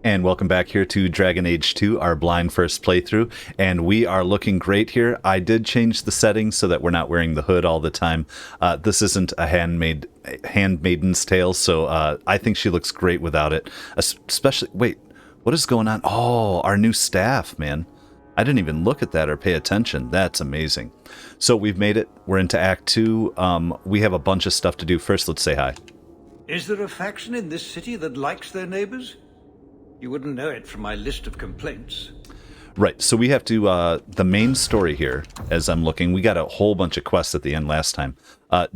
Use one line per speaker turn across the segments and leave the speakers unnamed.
And welcome back here to Dragon Age 2, our blind first playthrough, and we are looking great here. I did change the settings so that we're not wearing the hood all the time. This isn't a handmaiden's tale, so I think she looks great without it. Especially, wait, what is going on? Oh, our new staff, man. I didn't even look at that or pay attention. That's amazing. So we've made it. We're into Act 2. We have a bunch of stuff to do. First, let's say hi.
Is there a faction in this city that likes their neighbors? You wouldn't know it from my list of complaints.
Right, so we have to, the main story here, as I'm looking, we got a whole bunch of quests at the end last time.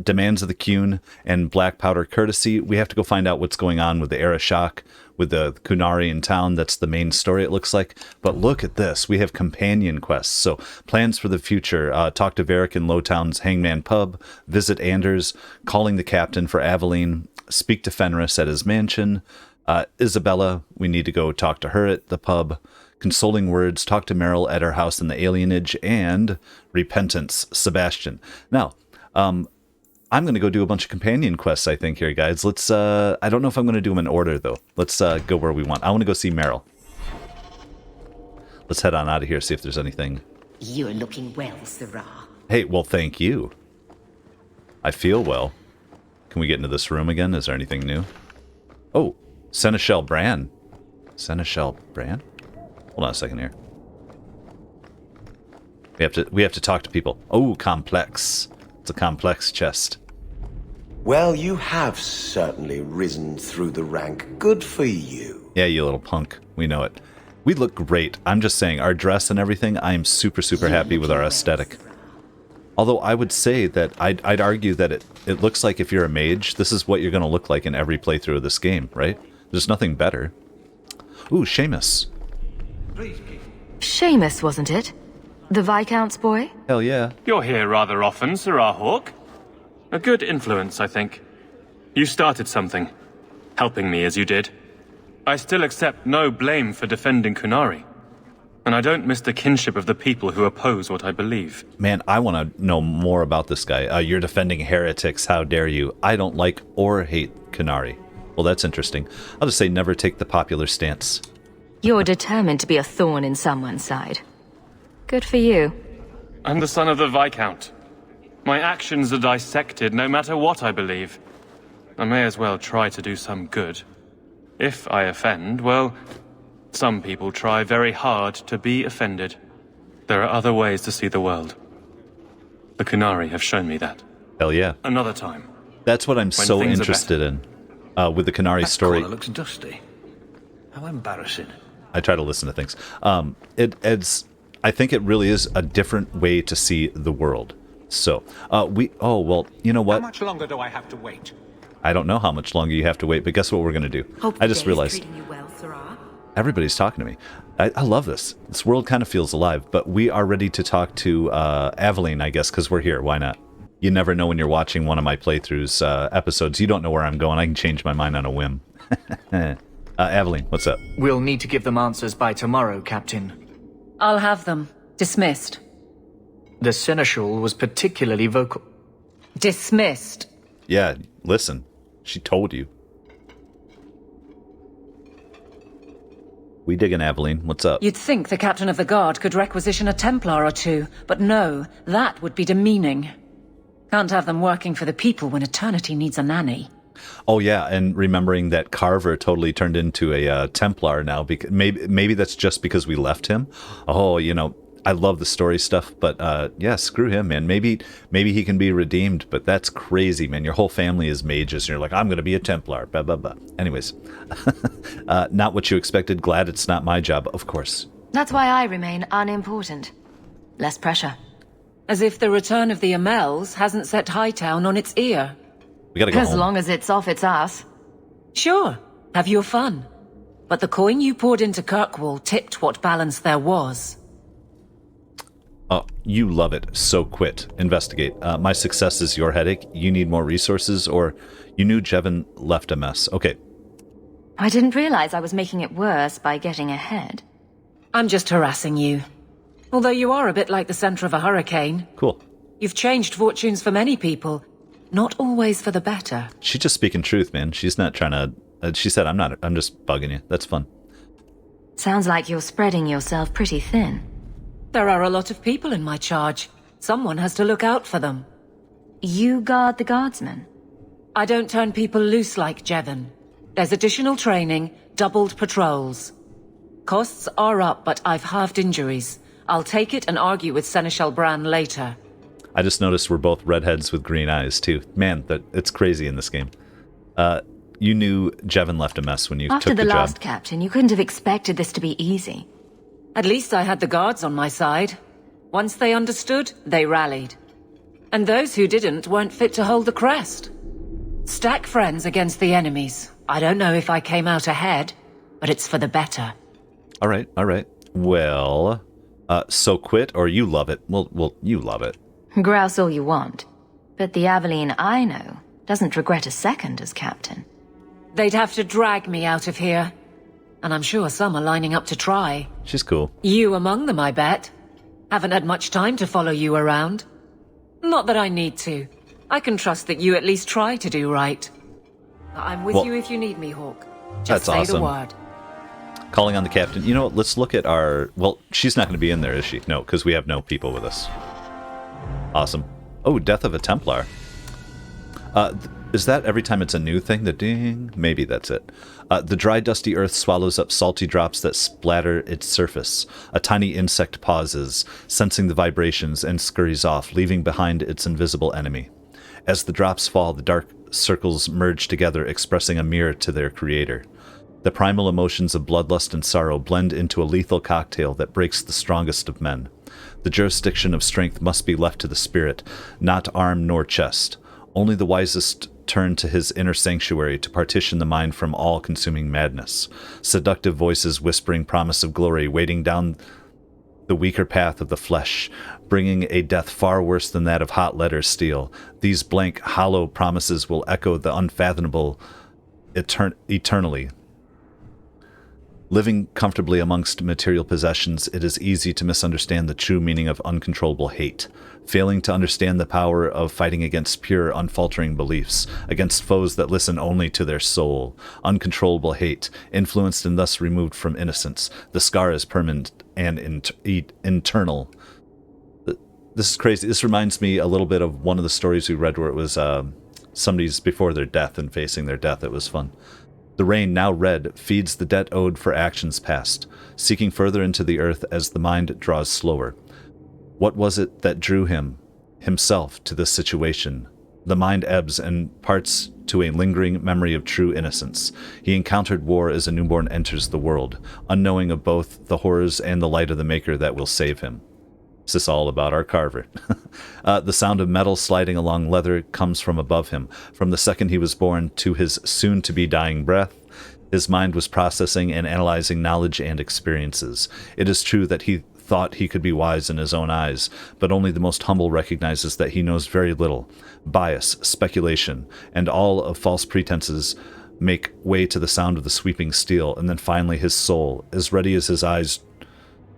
Demands of the Qun and Black Powder Courtesy. We have to go find out what's going on with the Era Shock, with the Qunari in town. That's the main story, it looks like. But look at this. We have companion quests. So, plans for the future. Talk to Varric in Lowtown's Hangman Pub. Visit Anders. Calling the captain for Aveline. Speak to Fenris at his mansion. Isabella, we need to go talk to her at the pub. Consoling words, talk to Meryl at her house in the alienage, and repentance, Sebastian. Now, I'm going to go do a bunch of companion quests, I think, here, guys. Let's, I don't know if I'm going to do them in order, though. Let's go where we want. I want to go see Meryl. Let's head on out of here, see if there's anything.
You're looking well, Syrah.
Hey, well, thank you. I feel well. Can we get into this room again? Is there anything new? Oh, Seneschal Bran. Seneschal Bran? Hold on a second here. We have to talk to people. Oh, complex. It's a complex chest.
Well, you have certainly risen through the rank. Good for you.
Yeah, you little punk. We know it. We look great. I'm just saying, our dress and everything, I am super, super happy with our aesthetic. Although I would say that I'd argue that it looks like if you're a mage, this is what you're going to look like in every playthrough of this game, right? There's nothing better. Ooh, Seamus.
Seamus, wasn't it? The Viscount's boy?
Hell yeah.
You're here rather often, Syrah Hawke. A good influence, I think. You started something, helping me as you did. I still accept no blame for defending Qunari. And I don't miss the kinship of the people who oppose what I believe.
Man, I want to know more about this guy. You're defending heretics, how dare you. I don't like or hate Qunari. Well, that's interesting. I'll just say never take the popular stance.
You're determined to be a thorn in someone's side. Good for you.
I'm the son of the Viscount. My actions are dissected no matter what I believe. I may as well try to do some good. If I offend, well, some people try very hard to be offended. There are other ways to see the world. The Qunari have shown me that.
Hell yeah.
Another time.
That's what I'm so interested in. With the Qunari story.
That looks dusty. How embarrassing.
I try to listen to things. I think it really is a different way to see the world. So, oh, well, you know what?
How much longer do I have to wait?
I don't know how much longer you have to wait, but guess what we're going to do?
Hope
I just realized.
treating you well, Syrah.
Everybody's talking to me. I love this. This world kind of feels alive, but we are ready to talk to Aveline, I guess, because we're here. Why not? You never know when you're watching one of my playthroughs episodes. You don't know where I'm going. I can change my mind on a whim. Aveline, what's up?
We'll need to give them answers by tomorrow, Captain.
I'll have them. Dismissed.
The Seneschal was particularly vocal.
Dismissed.
Yeah, listen. She told you. We diggin' Aveline. What's up?
You'd think the captain of the guard could requisition a Templar or two, but no, that would be demeaning. Can't have them working for the people when eternity needs a nanny.
Oh yeah, and remembering that Carver totally turned into a Templar now. Because maybe that's just because we left him. Oh, you know, I love the story stuff, but yeah, screw him, man. Maybe he can be redeemed, but that's crazy, man. Your whole family is mages, and you're like, I'm going to be a Templar. Blah blah blah. Anyways, not what you expected. Glad it's not my job, of course.
That's why I remain unimportant. Less pressure.
As if the return of the Amels hasn't set Hightown on its ear.
We gotta go
As
home.
long as it's off its ass.
Sure, have your fun. But the coin you poured into Kirkwall tipped what balance there was.
Oh, you love it. So quit. Investigate. My success is your headache. You need more resources, or you knew Jevon left a mess. Okay.
I didn't realize I was making it worse by getting ahead.
I'm just harassing you. Although you are a bit like the center of a hurricane.
Cool.
You've changed fortunes for many people, not always for the better.
She's just speaking truth, man. She's not trying to... she said, I'm just bugging you. That's fun.
Sounds like you're spreading yourself pretty thin.
There are a lot of people in my charge. Someone has to look out for them.
You guard the guardsmen?
I don't turn people loose like Jevon. There's additional training, doubled patrols. Costs are up, but I've halved injuries. I'll take it and argue with Seneschal Bran later.
I just noticed we're both redheads with green eyes, too. Man, it's crazy in this game. You knew Jevon left a mess when you
After
took the
the
job.
last captain, you couldn't have expected this to be easy.
At least I had the guards on my side. Once they understood, they rallied. And those who didn't weren't fit to hold the crest. Stack friends against the enemies. I don't know if I came out ahead, but it's for the better.
All right. Well, so quit or you love it. Well, you love it.
Grouse all you want. But the Aveline I know doesn't regret a second as captain.
They'd have to drag me out of here. And I'm sure some are lining up to try.
She's cool.
You among them, I bet. Haven't had much time to follow you around. Not that I need to. I can trust that you at least try to do right. I'm with you if you need me, Hawke. Just
That's
say the
awesome.
word.
Calling on the captain. You know what? Let's look at our... Well, she's not going to be in there, is she? No, because we have no people with us. Awesome. Oh, Death of a Templar. Is that every time it's a new thing? The ding? Maybe that's it. The dry, dusty earth swallows up salty drops that splatter its surface. A tiny insect pauses, sensing the vibrations, and scurries off, leaving behind its invisible enemy. As the drops fall, the dark circles merge together, expressing a mirror to their creator. The primal emotions of bloodlust and sorrow blend into a lethal cocktail that breaks the strongest of men. The jurisdiction of strength must be left to the spirit, not arm nor chest. Only the wisest turn to his inner sanctuary to partition the mind from all-consuming madness. Seductive voices whispering promise of glory, weighting down the weaker path of the flesh, bringing a death far worse than that of hot letter steel. These blank, hollow promises will echo the unfathomable eternally. Living comfortably amongst material possessions, it is easy to misunderstand the true meaning of uncontrollable hate, failing to understand the power of fighting against pure, unfaltering beliefs, against foes that listen only to their soul. Uncontrollable hate, influenced and thus removed from innocence. The scar is permanent and internal. This is crazy. This reminds me a little bit of one of the stories we read where it was somebody's before their death and facing their death. It was fun. The rain, now red, feeds the debt owed for actions past, seeking further into the earth as the mind draws slower. What was it that drew himself, to this situation? The mind ebbs and parts to a lingering memory of true innocence. He encountered war as a newborn enters the world, unknowing of both the horrors and the light of the Maker that will save him. Is this all about our carver? The sound of metal sliding along leather comes from above him. From the second he was born to his soon-to-be dying breath, his mind was processing and analyzing knowledge and experiences. It is true that he thought he could be wise in his own eyes, but only the most humble recognizes that he knows very little. Bias, speculation, and all of false pretenses make way to the sound of the sweeping steel, and then finally his soul, as ready as his eyes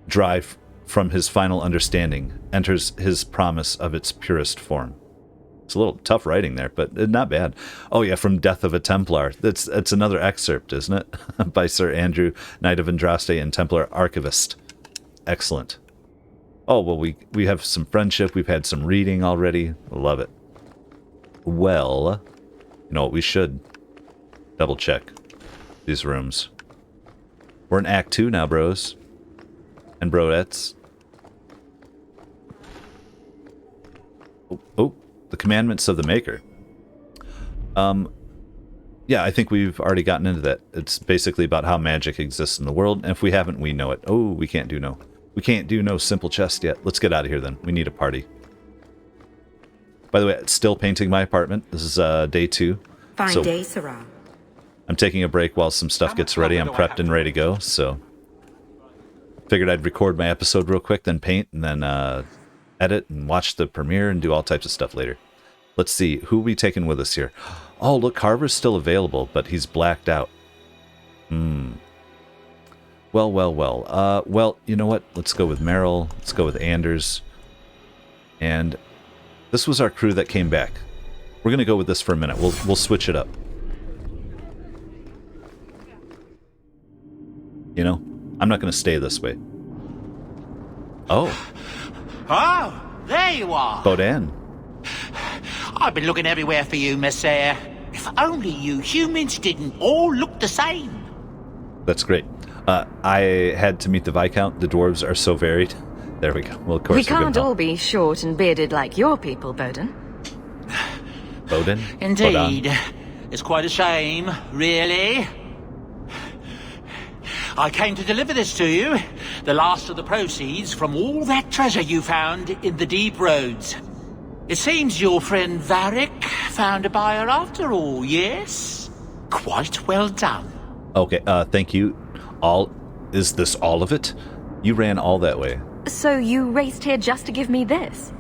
dry from his final understanding, enters his promise of its purest form. It's a little tough writing there, but not bad. Oh yeah, from Death of a Templar. That's another excerpt, isn't it? By Sir Andrew, Knight of Andraste and Templar Archivist. Excellent. Oh, well, we have some friendship. We've had some reading already. Love it. Well, you know what? We should double check these rooms. We're in Act 2 now, bros. And broettes. Oh, the commandments of the Maker. Yeah, I think we've already gotten into that. It's basically about how magic exists in the world, and if we haven't, we know it. Oh, we can't do no simple chest yet. Let's get out of here then. We need a party. By the way, still painting my apartment. This is day 2.
Fine day, Sarah.
I'm taking a break while some stuff gets ready. I'm prepped and ready to go, so figured I'd record my episode real quick, then paint, and then edit and watch the premiere and do all types of stuff later. Let's see, who are we taking with us here? Oh, look, Carver's still available, but he's blacked out. Well. Well, you know what? Let's go with Merrill. Let's go with Anders. And this was our crew that came back. We're going to go with this for a minute. We'll switch it up. You know, I'm not going to stay this way. Oh,
Oh, there you are.
Bodan.
I've been looking everywhere for you, Messiah. If only you humans didn't all look the same.
That's great. I had to meet the Viscount. The dwarves are so varied. There we go. Well, of course
We can't all be short and bearded like your people, Bodan.
Bodan?
Indeed.
Bodan.
It's quite a shame, really. I came to deliver this to you. The last of the proceeds from all that treasure you found in the deep roads. It seems your friend Varric found a buyer after all, yes? Quite well done.
Okay, thank you. Is this all of it? You ran all that way.
So you raced here just to give me this?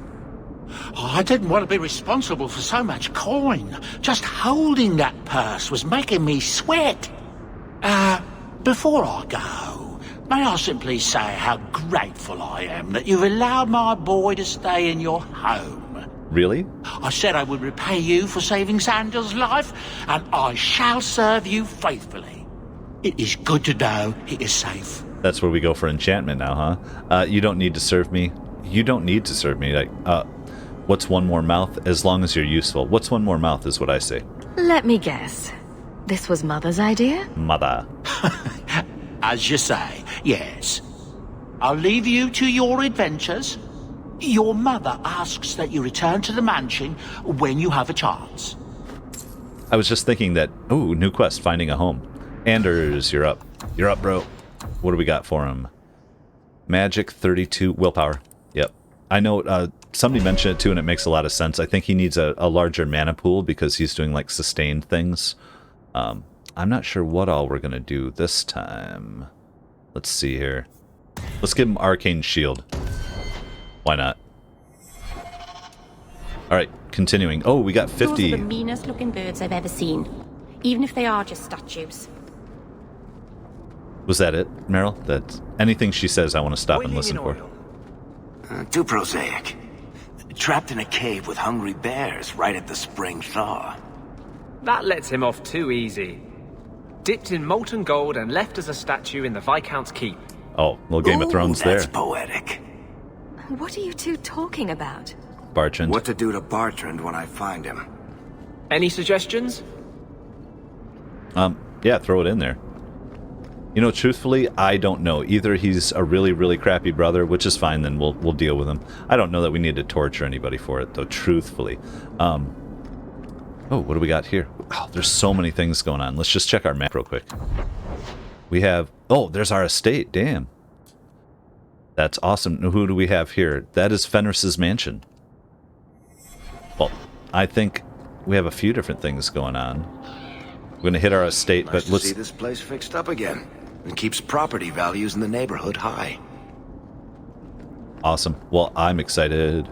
Oh, I didn't want to be responsible for so much coin. Just holding that purse was making me sweat. Before I go, may I simply say how grateful I am that you've allowed my boy to stay in your home.
Really?
I said I would repay you for saving Sandal's life, and I shall serve you faithfully. It is good to know he is safe.
That's where we go for enchantment now, huh? You don't need to serve me. You don't need to serve me. Like, what's one more mouth? As long as you're useful. What's one more mouth is what I say.
Let me guess. This was Mother's idea?
Mother.
As you say, yes. I'll leave you to your adventures. Your mother asks that you return to the mansion when you have a chance.
I was just thinking that, ooh, new quest, finding a home. Anders, you're up. You're up, bro. What do we got for him? Magic 32, willpower. Yep. I know somebody mentioned it too, and it makes a lot of sense. I think he needs a larger mana pool because he's doing like sustained things. I'm not sure what all we're going to do this time. Let's see here. Let's give him Arcane Shield. Why not? Alright, continuing. Oh, we got 50.
Those are the meanest looking birds I've ever seen. Even if they are just statues.
Was that it, Meryl? That's anything she says I want to stop and listen for.
Too prosaic. Trapped in a cave with hungry bears right at the spring thaw.
That lets him off too easy. Dipped in molten gold and left as a statue in the Viscount's keep.
Oh, little Game of Thrones
that's
there.
Poetic.
What are you two talking about?
Bartrand.
What to do to Bartrand when I find him?
Any suggestions?
Yeah, throw it in there. You know, truthfully, I don't know. Either he's a really, really crappy brother, which is fine, then we'll deal with him. I don't know that we need to torture anybody for it, though, truthfully. Oh, what do we got here? Oh, there's so many things going on. Let's just check our map real quick. We have... Oh, there's our estate. Damn. That's awesome. Who do we have here? That is Fenris's mansion. Well, I think we have a few different things going on. We're going to hit our estate,
Nice
but
to
let's...
see this place fixed up again. And keeps property values in the neighborhood high.
Awesome. Well, I'm excited.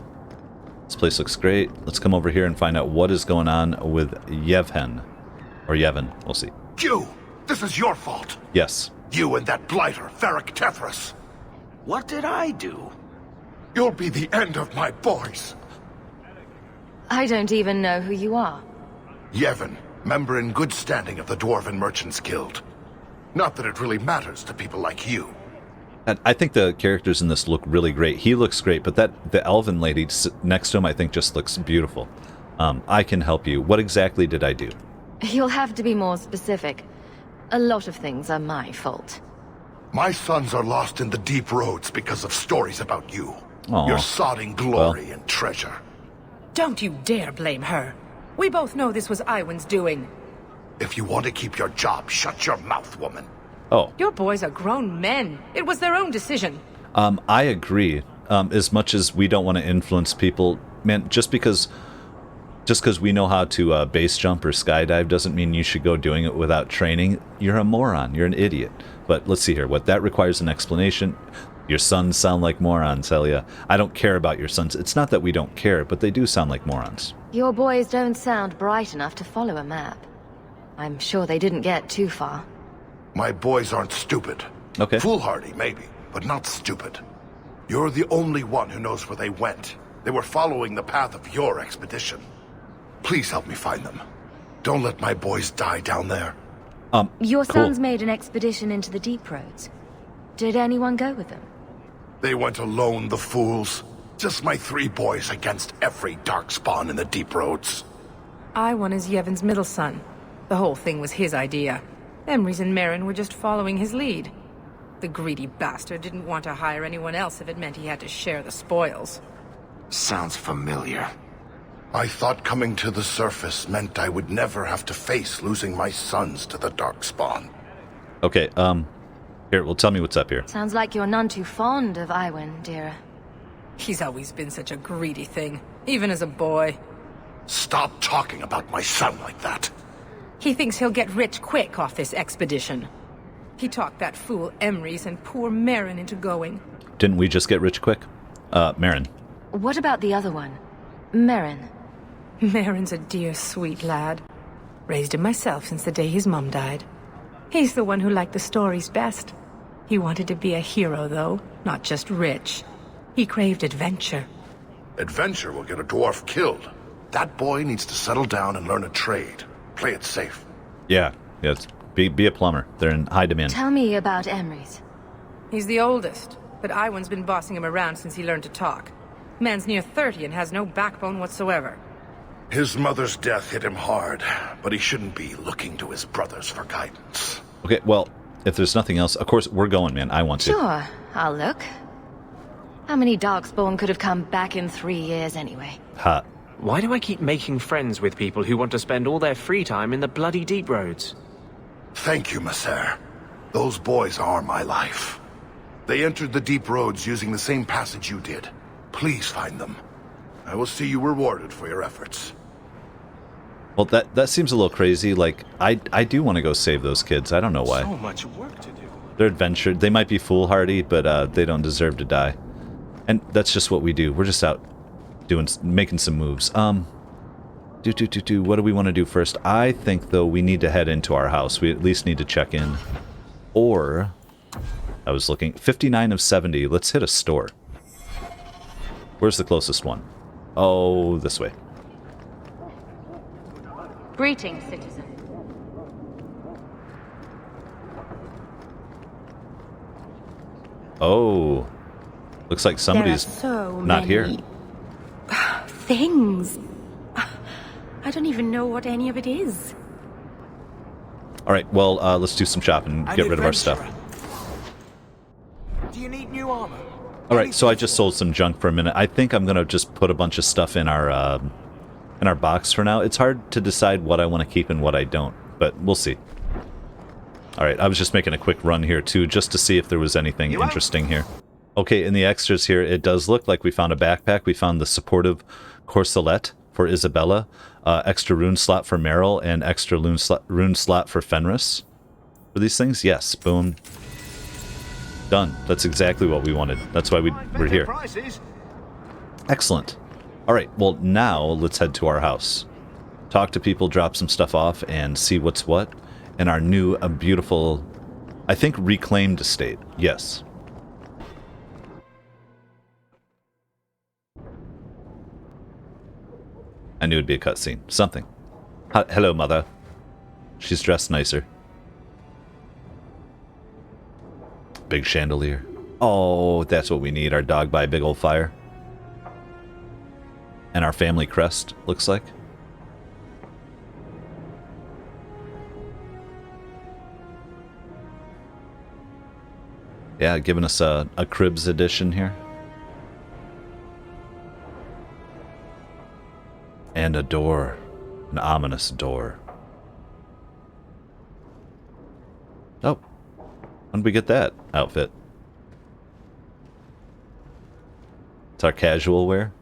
This place looks great. Let's come over here and find out what is going on with Yevhen. Or Yevon. We'll see.
You! This is your fault!
Yes.
You and that blighter, Varric Tethras.
What did I do?
You'll be the end of my boys.
I don't even know who you are.
Yevon, member in good standing of the Dwarven Merchants Guild. Not that it really matters to people like you.
I think the characters in this look really great. He looks great, but the elven lady next to him I think just looks beautiful. I can help you. What exactly did I do?
You'll have to be more specific. A lot of things are my fault.
My sons are lost in the deep roads because of stories about you.
Aww.
Your sodding glory and treasure.
Don't you dare blame her. We both know this was Iwan's doing.
If you want to keep your job, shut your mouth, woman.
Oh.
Your boys are grown men. It was their own decision.
I agree. As much as we don't want to influence people, man, just because we know how to base jump or skydive doesn't mean you should go doing it without training. You're a moron. You're an idiot. But let's see here. What that requires an explanation. Your sons sound like morons, Helia. I don't care about your sons. It's not that we don't care, but they do sound like morons.
Your boys don't sound bright enough to follow a map. I'm sure they didn't get too far.
My boys aren't stupid.
Okay.
Foolhardy, maybe, but not stupid. You're the only one who knows where they went. They were following the path of your expedition. Please help me find them. Don't let my boys die down there.
Your
cool.
sons made an expedition into the deep roads. Did anyone go with them?
They went alone, the fools. Just my 3 boys against every darkspawn in the deep roads.
Iwan is Yevon's middle son. The whole thing was his idea. Emrys and Merrin were just following his lead. The greedy bastard didn't want to hire anyone else if it meant he had to share the spoils.
Sounds familiar.
I thought coming to the surface meant I would never have to face losing my sons to the darkspawn.
Okay, here, well, tell me what's up here.
Sounds like you're none too fond of Iwan, dear.
He's always been such a greedy thing, even as a boy.
Stop talking about my son like that.
He thinks he'll get rich quick off this expedition. He talked that fool Emrys and poor Merrin into going.
Didn't we just get rich quick? Merrin.
What about the other one? Merrin.
Merrin's a dear, sweet lad. Raised him myself since the day his mum died. He's the one who liked the stories best. He wanted to be a hero, though, not just rich. He craved adventure.
Adventure will get a dwarf killed. That boy needs to settle down and learn a trade. Play it safe.
Yeah, yes. Be a plumber. They're in high demand.
Tell me about Emrys.
He's the oldest, but Iwan's been bossing him around since he learned to talk. Man's near 30 and has no backbone whatsoever.
His mother's death hit him hard, but he shouldn't be looking to his brothers for guidance.
Okay, well, if there's nothing else, of course, we're going, man. I want to.
Sure, I'll look. How many Darkspawn could have come back in 3 years anyway?
Ha.
Why do I keep making friends with people who want to spend all their free time in the bloody deep roads?
Thank you, Messer. Those boys are my life. They entered the deep roads using the same passage you did. Please find them. I will see you rewarded for your efforts.
Well, that seems a little crazy. Like, I do want to go save those kids. I don't know why.
So much work to do.
They're adventured. They might be foolhardy, but they don't deserve to die. And that's just what we do. We're just out making some moves. What do we want to do first? I think, though, we need to head into our house. We at least need to check in. Or, I was looking, 59 of 70. Let's hit a store. Where's the closest one? Oh, this way.
Greetings, citizen.
Oh. Looks like somebody's
so
not
many
here.
Things. I don't even know what any of it is.
All right, well, let's do some shopping and get rid of our stuff.
Do you need new armor?
All right, so I just sold some junk for a minute. I think I'm going to just put a bunch of stuff in our box for now. It's hard to decide what I want to keep and what I don't, but we'll see. All right, I was just making a quick run here, too, just to see if there was anything interesting here. Okay, in the extras here, it does look like we found a backpack. We found the supportive corselet for Isabella, extra rune slot for Meryl, and extra rune slot for Fenris. For these things? Yes, boom. Done. That's exactly what we wanted. That's why we're here. Excellent. All right, well, now let's head to our house. Talk to people, drop some stuff off, and see what's what in our new, beautiful, I think, reclaimed estate. Yes. I knew it'd be a cutscene. Something. Hello, Mother. She's dressed nicer. Big chandelier. Oh, that's what we need. Our dog by a big old fire. And our family crest, looks like. Yeah, giving us a Cribs edition here. And a door. An ominous door. Oh. When did we get that outfit? It's our casual wear.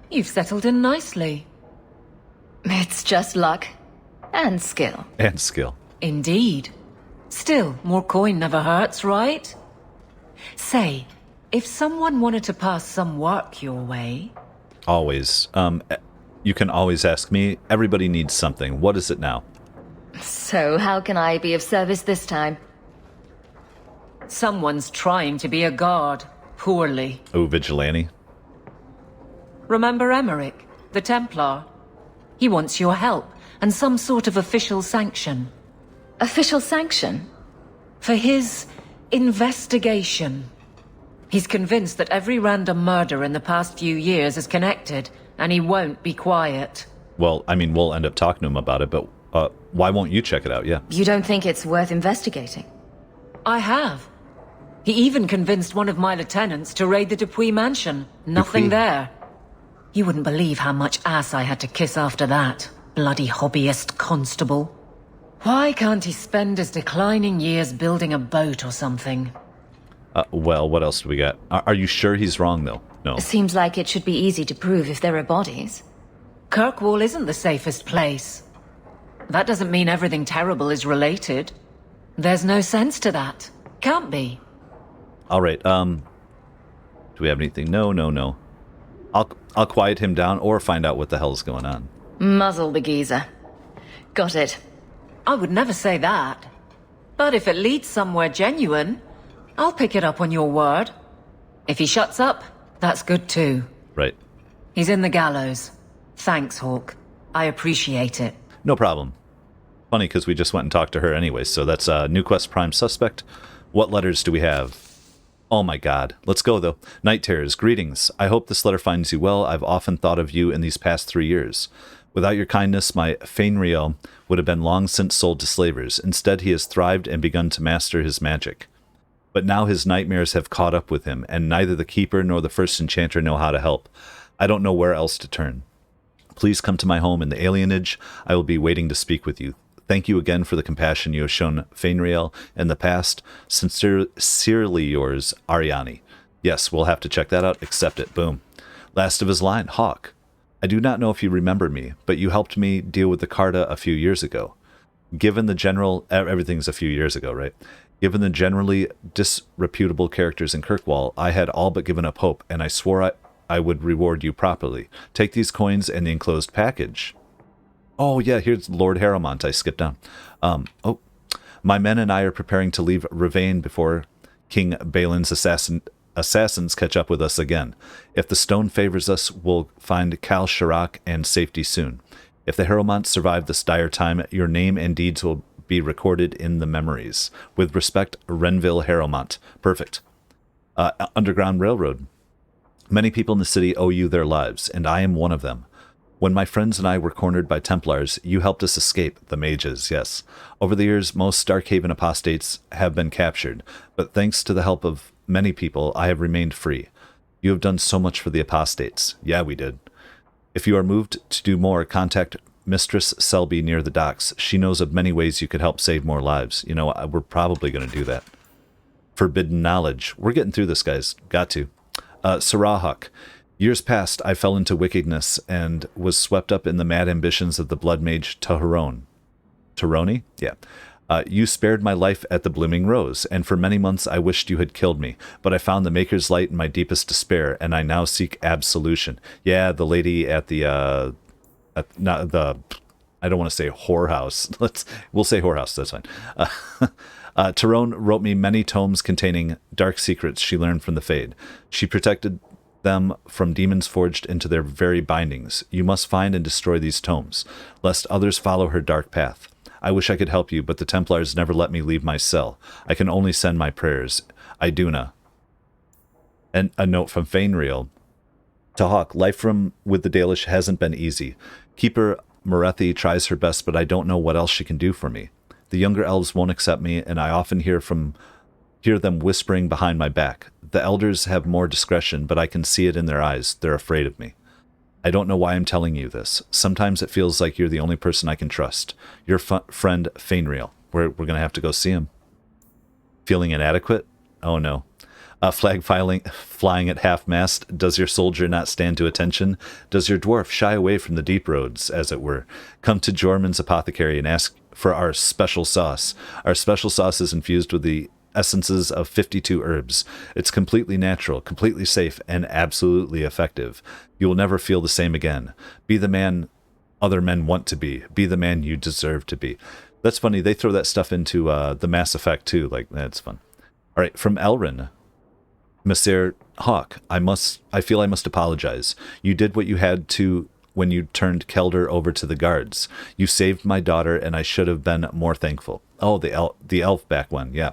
You've settled in nicely.
It's just luck. And skill.
And skill.
Indeed. Still, more coin never hurts, right? Say, if someone wanted to pass some work your way...
Always. You can always ask me. Everybody needs something. What is it now?
So, how can I be of service this time?
Someone's trying to be a guard. Poorly.
Oh, vigilante.
Remember Emmerich, the Templar? He wants your help, and some sort of official sanction.
Official sanction?
For his investigation. He's convinced that every random murder in the past few years is connected, and he won't be quiet.
Well, I mean, we'll end up talking to him about it, but why won't you check it out? Yeah.
You don't think it's worth investigating?
I have. He even convinced one of my lieutenants to raid the Dupuy mansion. Nothing there. You wouldn't believe how much ass I had to kiss after that. Bloody hobbyist constable. Why can't he spend his declining years building a boat or something?
Well, what else do we got? Are you sure he's wrong, though? No.
Seems like it should be easy to prove if there are bodies.
Kirkwall isn't the safest place. That doesn't mean everything terrible is related. There's no sense to that. Can't be.
All right, do we have anything? No. I'll quiet him down or find out what the hell's going on.
Muzzle the geezer. Got it.
I would never say that. But if it leads somewhere genuine, I'll pick it up on your word. If he shuts up, that's good too.
Right.
He's in the gallows. Thanks, Hawke. I appreciate it.
No problem. Funny, because we just went and talked to her anyway, so that's New Quest Prime Suspect. What letters do we have? Oh my god. Let's go, though. Night Terrors, greetings. I hope this letter finds you well. I've often thought of you in these past 3 years. Without your kindness, my Fenris would have been long since sold to slavers. Instead, he has thrived and begun to master his magic. But now his nightmares have caught up with him, and neither the Keeper nor the First Enchanter know how to help. I don't know where else to turn. Please come to my home in the alienage. I will be waiting to speak with you. Thank you again for the compassion you have shown Fenris in the past. Sincerely yours, Ariani. Yes, we'll have to check that out. Accept it. Boom. Last of his line, Hawke. I do not know if you remember me, but you helped me deal with the Carta a few years ago. Given the general... Everything's a few years ago, right? Given the generally disreputable characters in Kirkwall, I had all but given up hope, and I swore I would reward you properly. Take these coins and the enclosed package. Oh, yeah, here's Lord Harrowmont. I skipped down. My men and I are preparing to leave Ravane before King Balin's assassins catch up with us again. If the stone favors us, we'll find Kal Shirak and safety soon. If the Harrowmonts survive this dire time, your name and deeds will be recorded in the memories. With respect, Renville Harrowmont. Perfect. Underground Railroad. Many people in the city owe you their lives, and I am one of them. When my friends and I were cornered by Templars, you helped us escape, the mages, yes. Over the years, most Starkhaven apostates have been captured, but thanks to the help of many people, I have remained free. You have done so much for the apostates. Yeah, we did. If you are moved to do more, contact Mistress Selby near the docks. She knows of many ways you could help save more lives. You know, we're probably going to do that. Forbidden knowledge. We're getting through this, guys. Got to. Sarahawk. Years past, I fell into wickedness and was swept up in the mad ambitions of the blood mage Taharone. Taroni? Yeah. You spared my life at the Blooming Rose, and for many months I wished you had killed me, but I found the Maker's Light in my deepest despair, and I now seek absolution. Yeah, the lady at the, I don't want to say whorehouse. We'll say whorehouse, that's fine. Tyrone wrote me many tomes containing dark secrets she learned from the Fade. She protected them from demons forged into their very bindings. You must find and destroy these tomes, lest others follow her dark path. I wish I could help you, but the Templars never let me leave my cell. I can only send my prayers. Iduna. And a note from Fenris. To Hawke, life with the Dalish hasn't been easy. Keeper Morethi tries her best, but I don't know what else she can do for me. The younger elves won't accept me, and I often hear them whispering behind my back. The elders have more discretion, but I can see it in their eyes. They're afraid of me. I don't know why I'm telling you this. Sometimes it feels like you're the only person I can trust. Your friend Fenris. We're going to have to go see him. Feeling inadequate? Oh no. Flag flying at half-mast. Does your soldier not stand to attention? Does your dwarf shy away from the deep roads, as it were? Come to Jorman's apothecary and ask for our special sauce. Our special sauce is infused with the essences of 52 herbs. It's completely natural, completely safe, and absolutely effective. You will never feel the same again. Be the man other men want to be. Be the man you deserve to be. That's funny. They throw that stuff into the Mass Effect, too. Like, that's fun. All right, from Elrin. Monsieur Hawke, I feel I must apologize. You did what you had to when you turned Kelder over to the guards. You saved my daughter, and I should have been more thankful. Oh, the elf back one, yeah.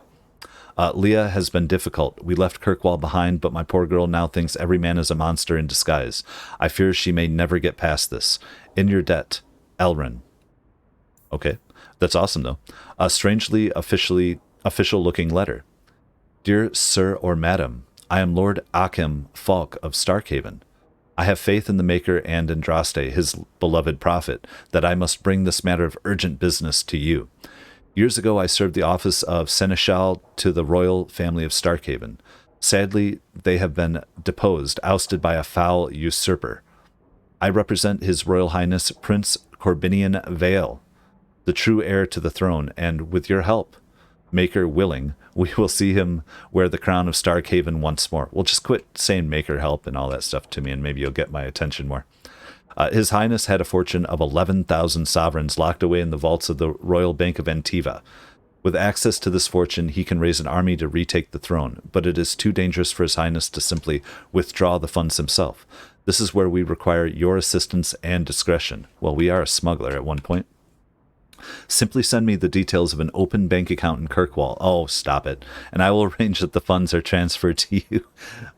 Leah has been difficult. We left Kirkwall behind, but my poor girl now thinks every man is a monster in disguise. I fear she may never get past this. In your debt, Elrin. Okay, that's awesome, though. A strangely official-looking letter. Dear Sir or Madam, I am Lord Achim Falk of Starkhaven. I have faith in the Maker and Andraste, his beloved prophet, that I must bring this matter of urgent business to you. Years ago, I served the office of Seneschal to the royal family of Starkhaven. Sadly, they have been deposed, ousted by a foul usurper. I represent His Royal Highness Prince Corbinian Vale, the true heir to the throne, and with your help, Maker willing, we will see him wear the crown of Starkhaven once more. Well, just quit saying Maker help and all that stuff to me, and maybe you'll get my attention more. His Highness had a fortune of 11,000 sovereigns locked away in the vaults of the Royal Bank of Antiva. With access to this fortune, he can raise an army to retake the throne, but it is too dangerous for His Highness to simply withdraw the funds himself. This is where we require your assistance and discretion. Well, we are a smuggler at one point. Simply send me the details of an open bank account in Kirkwall. Oh, stop it. And I will arrange that the funds are transferred to you.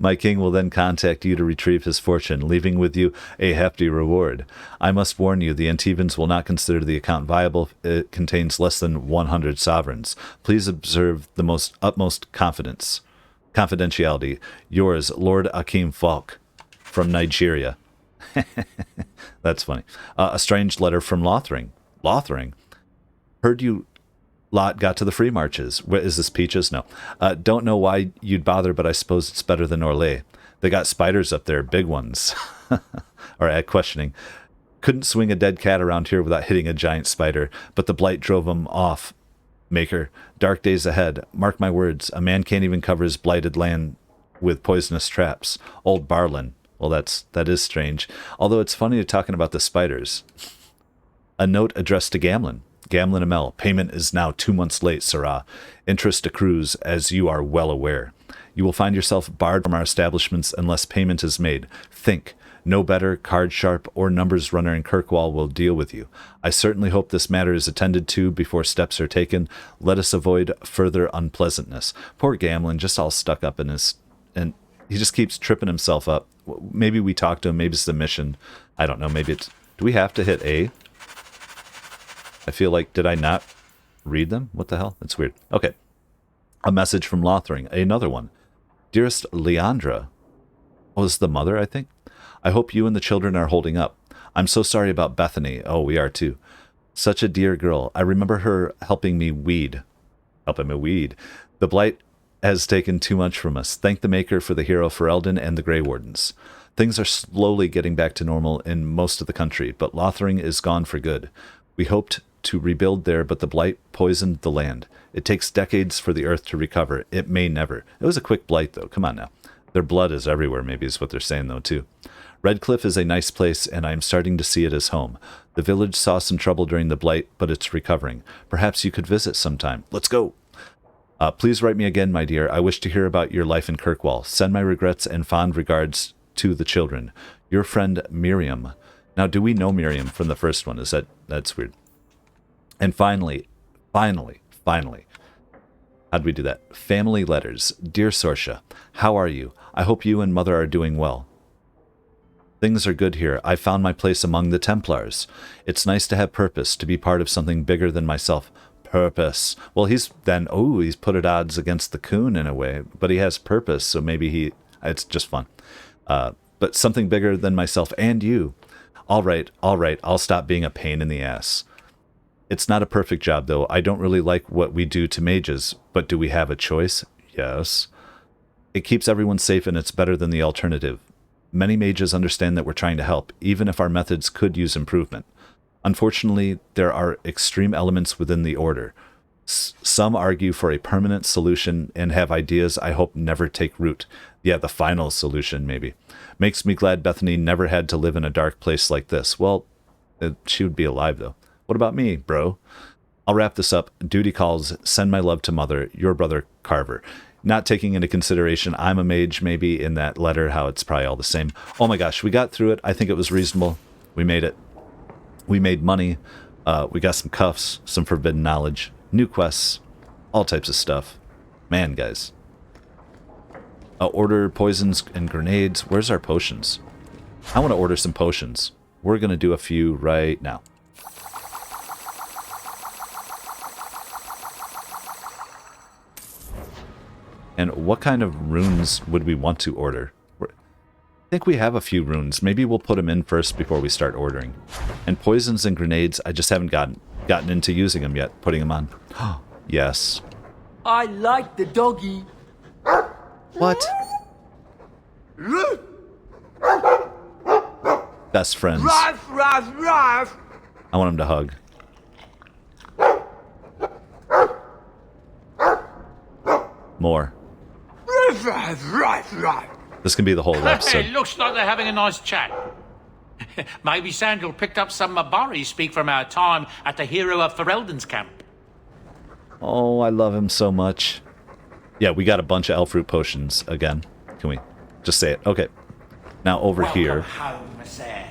My king will then contact you to retrieve his fortune, leaving with you a hefty reward. I must warn you, the Antivans will not consider the account viable if it contains less than 100 sovereigns. Please observe the utmost confidentiality. Yours, Lord Achim Falk, from Nigeria. That's funny. A strange letter from Lothring. Lothring? Heard you lot got to the free marches. Is this Peaches? No. Don't know why you'd bother, but I suppose it's better than Orlais. They got spiders up there, big ones. All right, questioning. Couldn't swing a dead cat around here without hitting a giant spider, but the blight drove them off. Maker, dark days ahead. Mark my words, a man can't even cover his blighted land with poisonous traps. Old Barlin. Well, that is strange. Although it's funny you're talking about the spiders. A note addressed to Gamlin. Gamlin Amel, payment is now 2 months late, Sirrah. Interest accrues, as you are well aware. You will find yourself barred from our establishments unless payment is made. Think. No better, card sharp, or numbers runner in Kirkwall will deal with you. I certainly hope this matter is attended to before steps are taken. Let us avoid further unpleasantness. Poor Gamlin, just all stuck up in his... And he just keeps tripping himself up. Maybe we talk to him, maybe it's the mission. I don't know, maybe it's... Do we have to hit A? I feel like, did I not read them? What the hell? That's weird. Okay. A message from Lothring. Another one. Dearest Leandra. Oh, this is the mother, I think? I hope you and the children are holding up. I'm so sorry about Bethany. Oh, we are too. Such a dear girl. I remember her helping me weed. The blight has taken too much from us. Thank the Maker for the hero Ferelden and the Grey Wardens. Things are slowly getting back to normal in most of the country, but Lothring is gone for good. We hoped to rebuild there, but the blight poisoned the land. It takes decades for the earth to recover. It may never. It was a quick blight, though. Come on now. Their blood is everywhere, maybe is what they're saying, though, too. Redcliffe is a nice place, and I am starting to see it as home. The village saw some trouble during the blight, but it's recovering. Perhaps you could visit sometime. Let's go. Please write me again, my dear. I wish to hear about your life in Kirkwall. Send my regrets and fond regards to the children. Your friend, Miriam. Now, do we know Miriam from the first one? That's weird. And finally, how'd we do that? Family letters. Dear Sorsha, how are you? I hope you and Mother are doing well. Things are good here. I found my place among the Templars. It's nice to have purpose, to be part of something bigger than myself. Purpose. Well, he's put at odds against the Coon in a way, but he has purpose, so maybe it's just fun. But something bigger than myself and you. All right, I'll stop being a pain in the ass. It's not a perfect job, though. I don't really like what we do to mages, but do we have a choice? Yes. It keeps everyone safe, and it's better than the alternative. Many mages understand that we're trying to help, even if our methods could use improvement. Unfortunately, there are extreme elements within the order. Some argue for a permanent solution and have ideas I hope never take root. Yeah, the final solution, maybe. Makes me glad Bethany never had to live in a dark place like this. Well, she would be alive, though. What about me, bro? I'll wrap this up. Duty calls. Send my love to Mother. Your brother, Carver. Not taking into consideration I'm a mage, maybe, in that letter, how it's probably all the same. Oh my gosh, we got through it. I think it was reasonable. We made it. We made money. We got some cuffs, some forbidden knowledge, new quests, all types of stuff. Man, guys. Order poisons and grenades. Where's our potions? I want to order some potions. We're going to do a few right now. And what kind of runes would we want to order? I think we have a few runes. Maybe we'll put them in first before we start ordering. And poisons and grenades, I just haven't gotten into using them yet, putting them on. Yes.
I like the doggy.
What? Best friends.
Ruff, ruff, ruff.
I want him to hug. More.
Ruff, ruff, ruff, ruff.
This can be the whole episode.
It looks like they're having a nice chat. Maybe Sandal picked up some Mabari speak from our time at the hero of Ferelden's camp.
Oh, I love him so much. Yeah, we got a bunch of elf root potions again. Can we just say it? Okay. Now over here.
Welcome home, sir.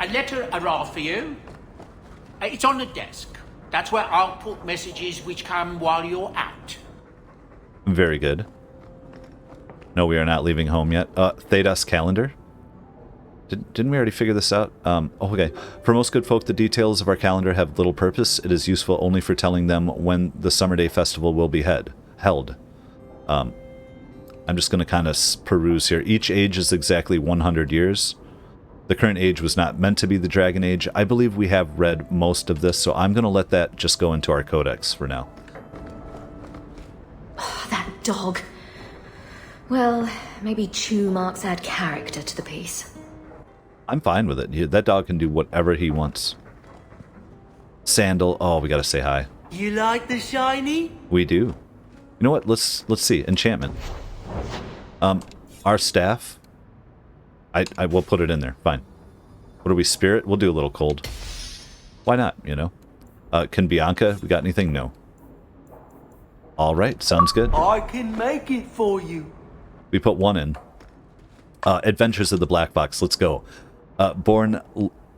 A letter arrived for you. It's on the desk. That's where I'll put messages which come while you're out.
Very good. No, we are not leaving home yet. Thedas calendar. Didn't we already figure this out? Okay. For most good folk, the details of our calendar have little purpose. It is useful only for telling them when the Summer Day Festival will be held. I'm just going to kind of peruse here. Each age is exactly 100 years. The current age was not meant to be the Dragon Age. I believe we have read most of this, so I'm going to let that just go into our codex for now.
Oh, that dog. Well, maybe chew marks add character to the piece.
I'm fine with it. That dog can do whatever he wants. Sandal. Oh, we got to say hi.
You like the shiny?
We do. You know what? Let's see. Enchantment. Our staff. I will put it in there. Fine. What are we? Spirit? We'll do a little cold. Why not? You know. Can Bianca? We got anything? No. All right. Sounds good.
I can make it for you.
We put one in. Adventures of the Black Fox. Let's go. Born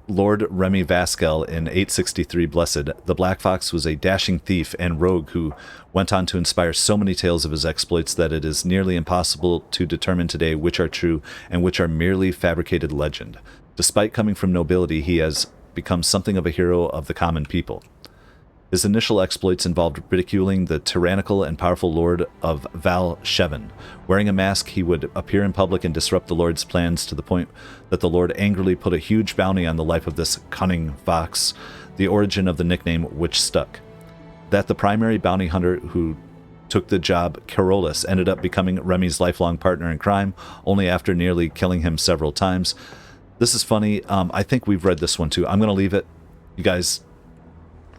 Lord Remy Vaskel in 863 Blessed, the Black Fox was a dashing thief and rogue who went on to inspire so many tales of his exploits that it is nearly impossible to determine today which are true and which are merely fabricated legend. Despite coming from nobility, he has become something of a hero of the common people. His initial exploits involved ridiculing the tyrannical and powerful Lord of Val Sheven. Wearing a mask, he would appear in public and disrupt the Lord's plans to the point that the Lord angrily put a huge bounty on the life of this cunning fox, the origin of the nickname which stuck. That the primary bounty hunter who took the job, Carolus, ended up becoming Remy's lifelong partner in crime, only after nearly killing him several times. This is funny. I think we've read this one too. I'm going to leave it. You guys...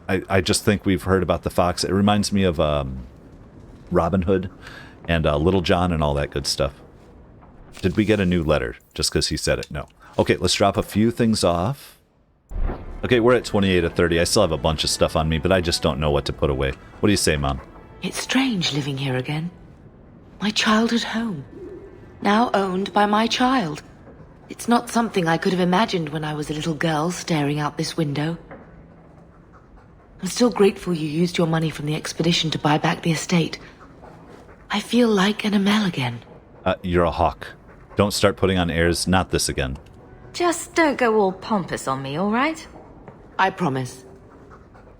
I just think we've heard about the fox. It reminds me of Robin Hood and Little John and all that good stuff. Did we get a new letter just because he said it? No. Okay, let's drop a few things off. Okay, we're at 28 of 30. I still have a bunch of stuff on me, but I just don't know what to put away. What do you say, Mom?
It's strange living here again. My childhood home. Now owned by my child. It's not something I could have imagined when I was a little girl staring out this window. I'm still grateful you used your money from the expedition to buy back the estate. I feel like an Amel again.
You're a hawk. Don't start putting on airs. Not this again.
Just don't go all pompous on me, all right?
I promise.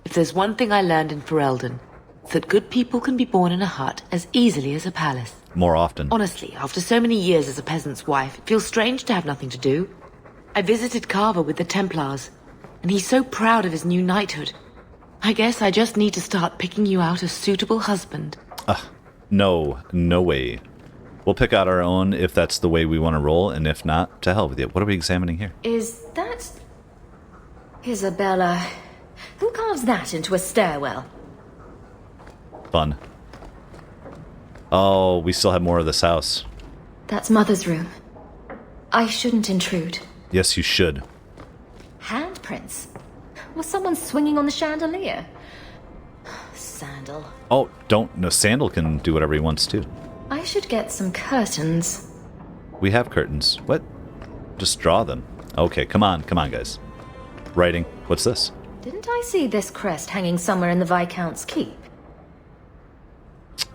If there's one thing I learned in Ferelden, it's that good people can be born in a hut as easily as a palace.
More often.
Honestly, after so many years as a peasant's wife, it feels strange to have nothing to do. I visited Carver with the Templars, and he's so proud of his new knighthood. I guess I just need to start picking you out a suitable husband.
No way. We'll pick out our own if that's the way we want to roll, and if not, to hell with it. What are we examining here?
Is that... Isabella? Who carves that into a stairwell?
Fun. Oh, we still have more of this house.
That's Mother's room. I shouldn't intrude.
Yes, you should.
Handprints? Was someone swinging on the chandelier? Sandal.
Oh, no, Sandal can do whatever he wants to.
I should get some curtains.
We have curtains. What? Just draw them. Okay, come on, guys. Writing. What's this?
Didn't I see this crest hanging somewhere in the Viscount's keep?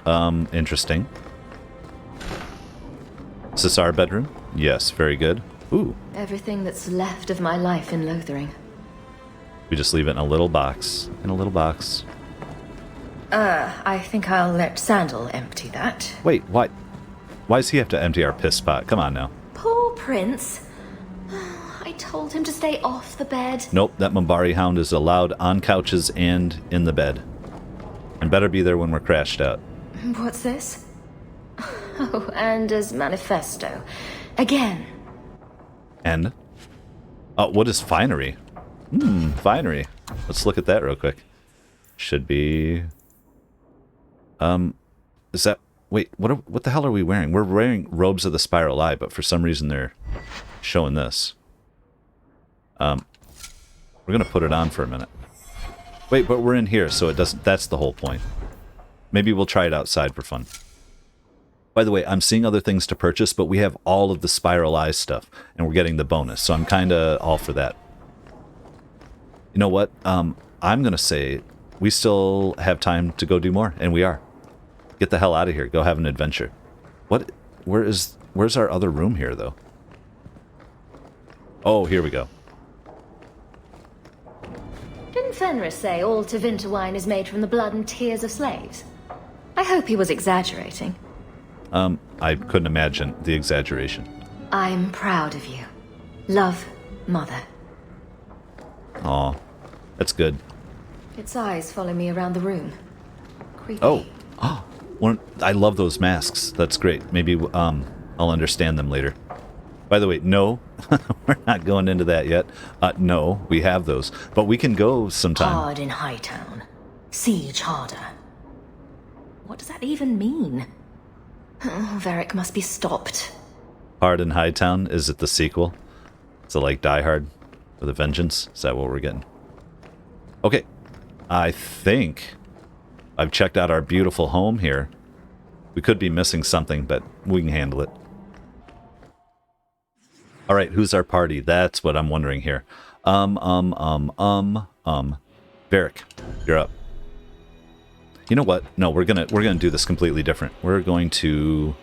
Interesting. Is this our bedroom? Yes, very good. Ooh.
Everything that's left of my life in Lothering.
We just leave it in a little box.
I think I'll let Sandal empty that.
Wait, why does he have to empty our piss pot? Come on now.
Poor Prince. I told him to stay off the bed.
Nope, that Mumbari hound is allowed on couches and in the bed. And better be there when we're crashed out.
What's this? Oh, Anders' manifesto. Again.
And? What is finery? Finery. Let's look at that real quick. Should be... is that... Wait, what the hell are we wearing? We're wearing robes of the Spiral Eye, but for some reason they're showing this. We're gonna put it on for a minute. Wait, but we're in here, so it doesn't... That's the whole point. Maybe we'll try it outside for fun. By the way, I'm seeing other things to purchase, but we have all of the Spiral Eye stuff, and we're getting the bonus, so I'm kinda all for that. You know what? I'm gonna say we still have time to go do more, and we are. Get the hell out of here. Go have an adventure. What? Where's our other room here, though? Oh, here we go.
Didn't Fenris say all Tevinter wine is made from the blood and tears of slaves? I hope he was exaggerating.
I couldn't imagine the exaggeration.
I'm proud of you. Love, Mother.
Aw, that's good.
Its eyes follow me around the room. Creepy.
Oh, I love those masks. That's great. Maybe I'll understand them later. By the way, no, we're not going into that yet. No, we have those, but we can go sometime.
Hard in Hightown. Siege harder. What does that even mean? Oh, Varric must be stopped.
Hard in Hightown? Is it the sequel? Is it like Die Hard with a Vengeance? Is that what we're getting? Okay, I think I've checked out our beautiful home here. We could be missing something, but we can handle it. All right, who's our party? That's what I'm wondering here. Varric, you're up. You know what? No, we're gonna do this completely different. We're going to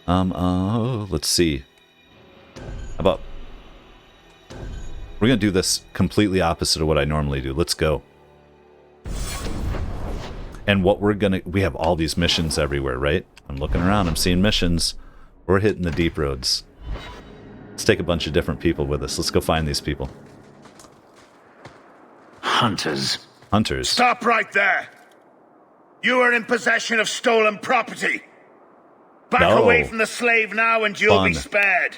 let's see. How about we're gonna do this completely opposite of what I normally do. Let's go. And what we have all these missions everywhere, right? I'm looking around, I'm seeing missions. We're hitting the deep roads. Let's take a bunch of different people with us. Let's go find these people.
Hunters.
Hunters.
Stop right there! You are in possession of stolen property. Back away from the slave now and you'll be spared.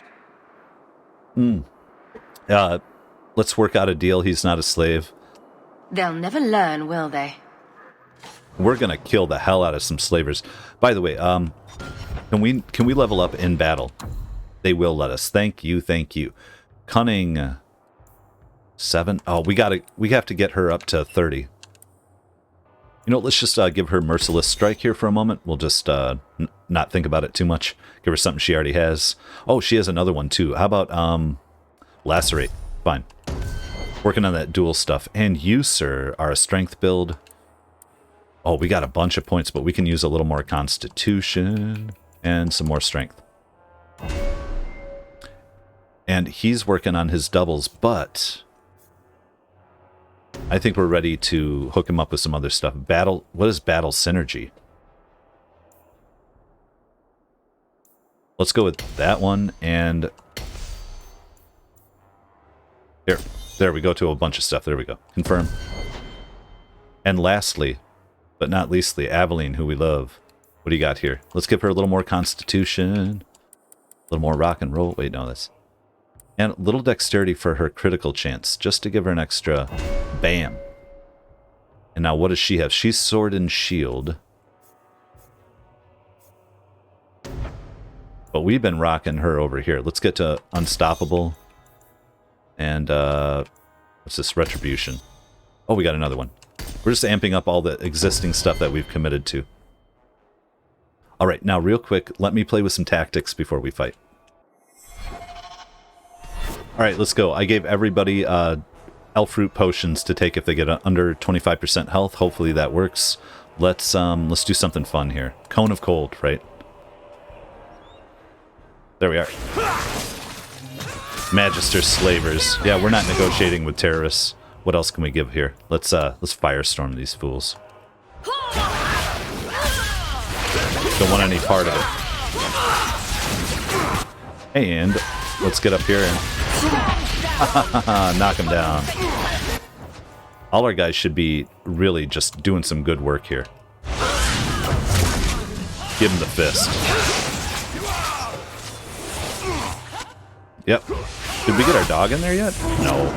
Let's work out a deal. He's not a slave.
They'll never learn, will they?
We're gonna kill the hell out of some slavers. By the way, can we level up in battle? They will let us. Thank you, thank you. Cunning 7. Oh, we have to get her up to 30. You know, let's just give her Merciless Strike here for a moment. We'll just not think about it too much. Give her something she already has. Oh, she has another one too. How about Lacerate? Fine. Working on that dual stuff. And you, sir, are a strength build. Oh, we got a bunch of points, but we can use a little more constitution and some more strength. And he's working on his doubles, but I think we're ready to hook him up with some other stuff. Battle, what is battle synergy? Let's go with that one, and there we go to a bunch of stuff. There we go. Confirm. And lastly, but not leastly, Aveline, who we love. What do you got here? Let's give her a little more constitution, a little more rock and roll. Wait, no, that's... And a little dexterity for her critical chance, just to give her an extra bam. And now what does she have? She's sword and shield. But we've been rocking her over here. Let's get to unstoppable. And what's this? Retribution. Oh, we got another one. We're just amping up all the existing stuff that we've committed to. All right, now real quick, let me play with some tactics before we fight. Alright, let's go. I gave everybody elf fruit potions to take if they get under 25% health. Hopefully that works. Let's do something fun here. Cone of Cold, right? There we are. Magister slavers. Yeah, we're not negotiating with terrorists. What else can we give here? Let's firestorm these fools. Don't want any part of it. And let's get up here and knock him down. All our guys should be really just doing some good work here. Give him the fist. Yep. Did we get our dog in there yet? No.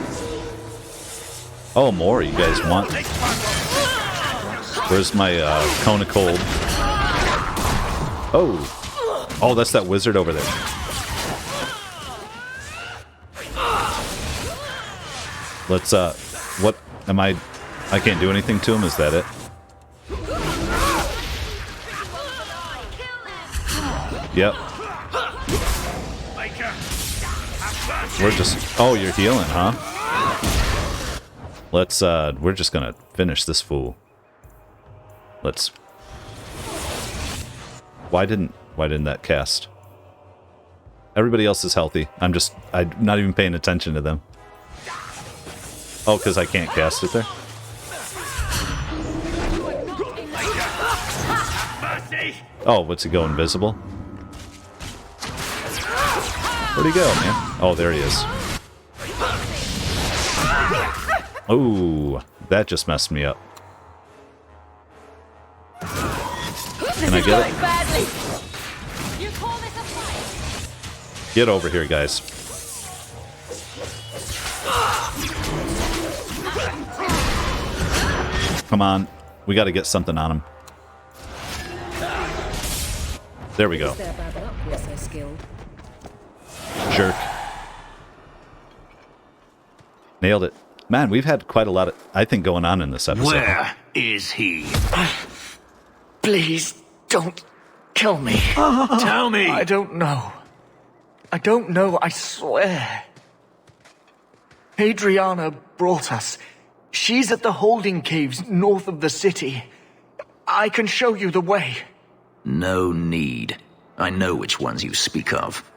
Oh, more you guys want. Where's my cone of cold? Oh. Oh, that's that wizard over there. Let's, what am I can't do anything to him, is that it? Yep. We're just, oh, you're healing, huh? Let's, we're just gonna finish this fool. Let's, why didn't that cast? Everybody else is healthy. I'm not even paying attention to them. Oh, because I can't cast it there? Oh, what's he go, invisible? Where'd he go, man? Oh, there he is. Oh, that just messed me up. Can I get it? Get over here, guys. Come on. We got to get something on him. There we go. Jerk. Nailed it. Man, we've had quite a lot of, I think, going on in this episode.
Where is he?
Please, don't kill me.
Tell me!
I don't know. I don't know, I swear. Hadriana brought us. She's at the holding caves north of the city. I can show you the way.
No need. I know which ones you speak of.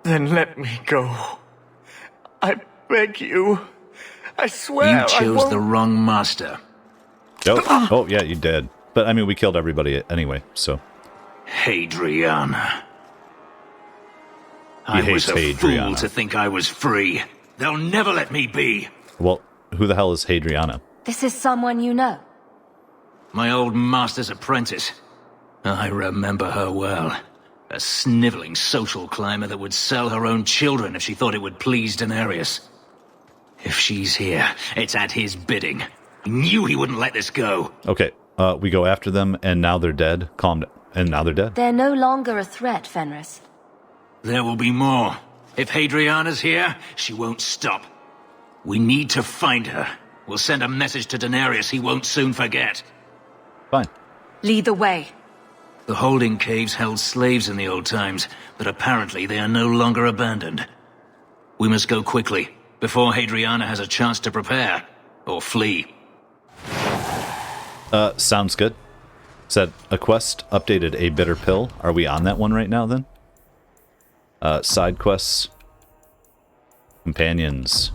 Then let me go. I beg you. I swear
You chose the wrong master.
Oh, yeah, you did. But, I mean, we killed everybody anyway, so.
Hadriana.
He hates
I was a
Hadriana.
fool to think I was free. They'll never let me be.
Well, who the hell is Hadriana?
This is someone you know.
My old master's apprentice. I remember her well. A sniveling social climber that would sell her own children if she thought it would please Daenerys. If she's here, it's at his bidding. I knew he wouldn't let this go.
Okay, we go after them, and now they're dead. Calm down. And now they're dead.
They're no longer a threat, Fenris.
There will be more. If Hadriana's here, she won't stop. We need to find her. We'll send a message to Daenerys he won't soon forget.
Fine.
Lead the way.
The holding caves held slaves in the old times, but apparently they are no longer abandoned. We must go quickly, before Hadriana has a chance to prepare, or flee.
Sounds good. Said a quest updated a bitter pill. Are we on that one right now then? Side quests. Companions.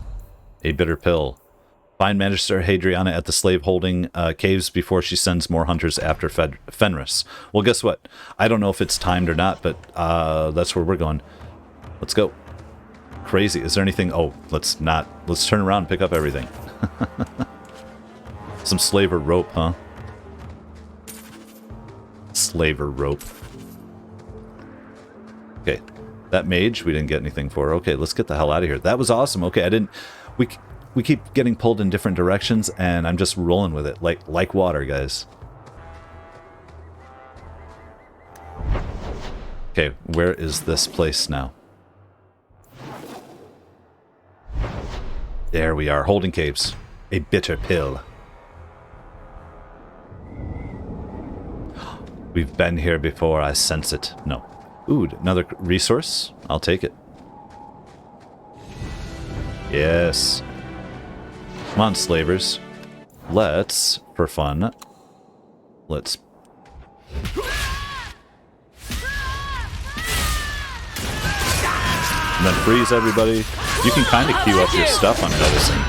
A bitter pill. Find Magister Hadriana at the slave holding caves before she sends more hunters after Fenris. Well, guess what? I don't know if it's timed or not, but that's where we're going. Let's go. Crazy. Is there anything? Oh, let's turn around and pick up everything. Some slaver rope, huh? Slaver rope. Okay. That mage, we didn't get anything for. Okay, let's get the hell out of here. That was awesome. Okay, we keep getting pulled in different directions, and I'm just rolling with it like water, guys. Okay, where is this place now? There we are, holding caves. A bitter pill. We've been here before, I sense it. No. Ooh, another resource? I'll take it. Yes. Come on, slavers. Let's, for fun, let's... And then freeze everybody. You can kind of queue up your stuff, I'm noticing.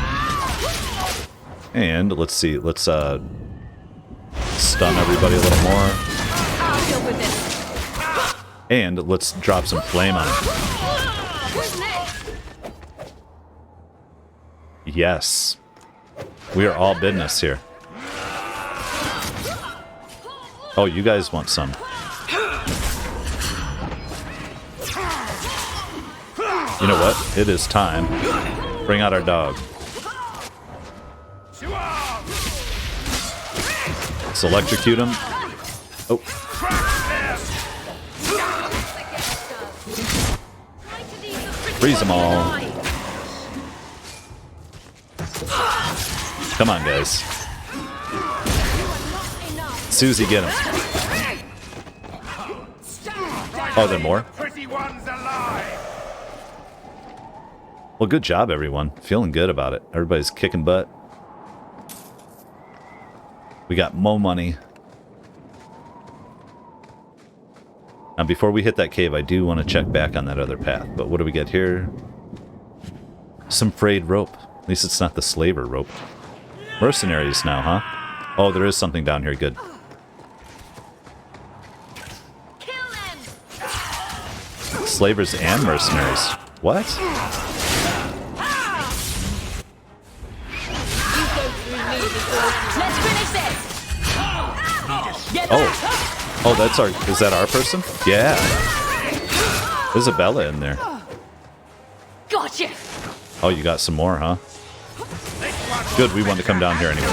And let's see, let's stun everybody a little more. And let's drop some flame on it. Yes. We are all business here. Oh, you guys want some. You know what? It is time. Bring out our dog. Let's electrocute him. Oh. Freeze them all. Come on, guys. Susie, get him. Oh, there more? Well, good job, everyone. Feeling good about it. Everybody's kicking butt. We got more money. Now, before we hit that cave, I do want to check back on that other path. But what do we get here? Some frayed rope. At least it's not the slaver rope. Mercenaries now, huh? Oh, there is something down here. Good. Slavers and mercenaries. What? Oh, that's our... Is that our person? Yeah. Isabella in there.
Gotcha.
Oh, you got some more, huh? Good, we wanted to come down here anyway.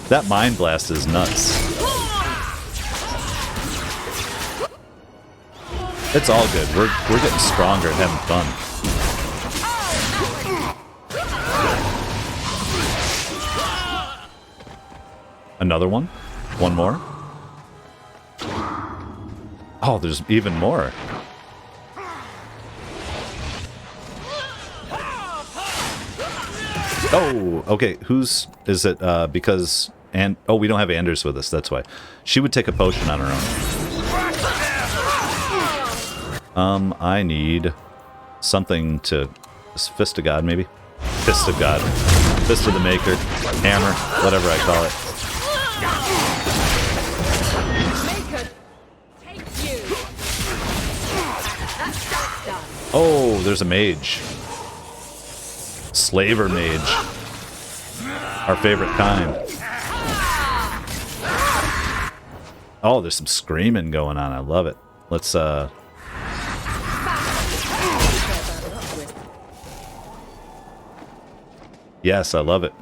That mind blast is nuts. It's all good. We're getting stronger and having fun. Another one? One more? Oh, there's even more. Oh, okay. Whose is it? Because oh, we don't have Anders with us. That's why. She would take a potion on her own. I need something to... Fist of God, maybe? Fist of God. Fist of the Maker. Hammer. Whatever I call it. Oh, there's a mage. Slaver mage. Our favorite kind. Oh, there's some screaming going on. I love it. Let's, Yes, I love it.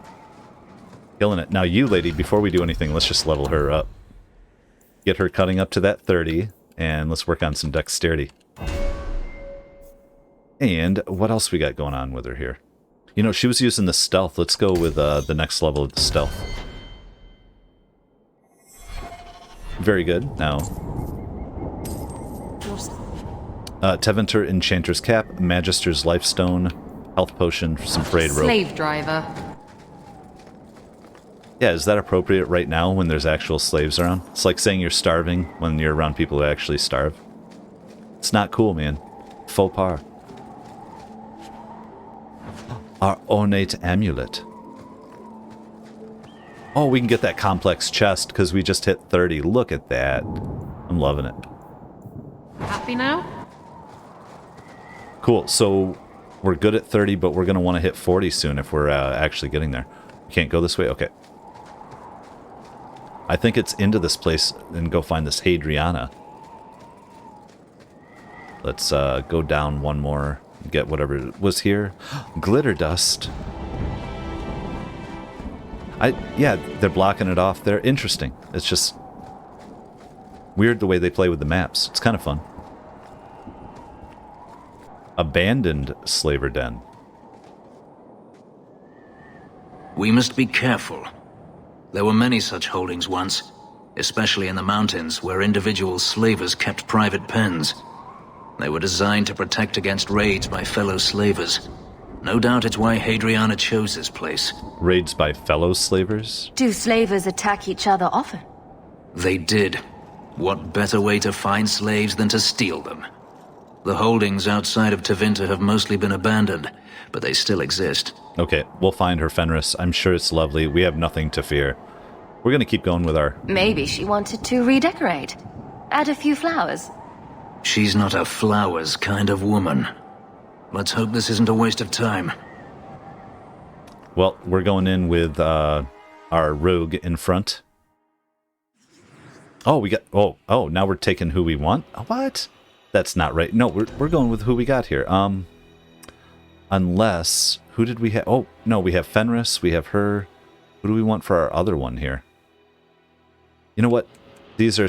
Killing it. Now you, lady, before we do anything, let's just level her up. Get her cutting up to that 30, and let's work on some dexterity. And what else we got going on with her here? You know, she was using the stealth. Let's go with the next level of the stealth. Very good. Now, Teventer Enchanter's Cap, Magister's Lifestone, Health Potion, some frayed rope.
Slave driver.
Yeah, is that appropriate right now when there's actual slaves around? It's like saying you're starving when you're around people who actually starve. It's not cool, man. Faux pas. Our ornate amulet. Oh, we can get that complex chest because we just hit 30. Look at that. I'm loving it.
Happy now?
Cool. So we're good at 30, but we're going to want to hit 40 soon if we're actually getting there. We can't go this way? Okay. I think it's into this place and go find this Hadriana. Let's go down one more. Get whatever was here. Glitter dust. Yeah, they're blocking it off there. Interesting. It's just weird the way they play with the maps. It's kind of fun. Abandoned slaver den.
We must be careful. There were many such holdings once, especially in the mountains where individual slavers kept private pens. They were designed to protect against raids by fellow slavers. No doubt it's why Hadriana chose this place.
Raids by fellow slavers?
Do slavers attack each other often?
They did. What better way to find slaves than to steal them? The holdings outside of Tevinter have mostly been abandoned, but they still exist.
Okay, we'll find her, Fenris. I'm sure it's lovely. We have nothing to fear. We're gonna keep going with our...
Maybe she wanted to redecorate. Add a few flowers.
She's not a flowers kind of woman. Let's hope this isn't a waste of time.
Well, we're going in with our rogue in front. Oh, we got... Oh, now we're taking who we want? What? That's not right. No, we're going with who we got here. Unless... Who did we have? Oh, no, we have Fenris. We have her. Who do we want for our other one here? You know what? These are...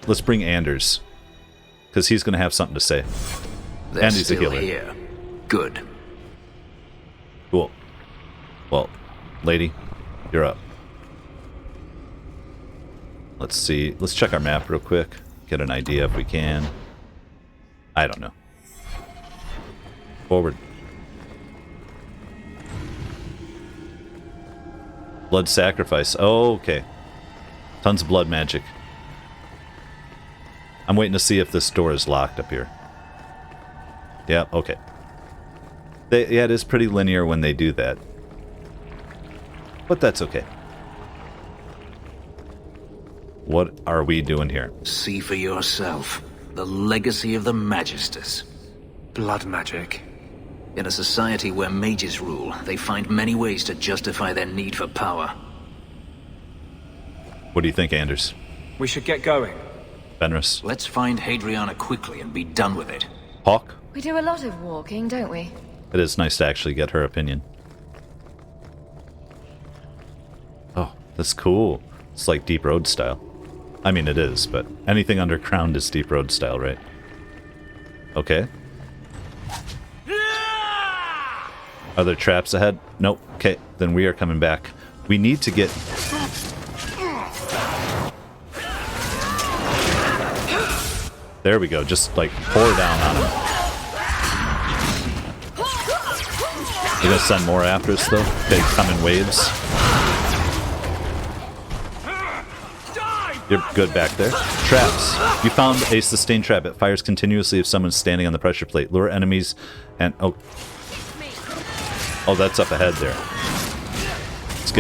Let's bring Anders. Because he's going to have something to say.
They're
and he's
still
a healer.
Here. Good.
Cool. Well, lady, you're up. Let's see. Let's check our map real quick. Get an idea if we can. I don't know. Forward. Blood sacrifice. Oh, okay. Tons of blood magic. I'm waiting to see if this door is locked up here. Yeah, okay. Yeah, it is pretty linear when they do that. But that's okay. What are we doing here?
See for yourself. The legacy of the Magisters.
Blood magic.
In a society where mages rule, they find many ways to justify their need for power.
What do you think, Anders?
We should get going.
Fenris?
Let's find Hadriana quickly and be done with it.
Hawke?
We do a lot of walking, don't we?
It is nice to actually get her opinion. Oh, that's cool. It's like Deep Road style. I mean, it is, but anything underground is Deep Road style, right? Okay. Are there traps ahead? Nope. Okay, then we are coming back. We need to get... There we go. Just, like, pour down on him. You're gonna send more after us, though? They come in waves. You're good back there. Traps. You found a sustained trap. It fires continuously if someone's standing on the pressure plate. Lure enemies and... Oh, that's up ahead there. Let's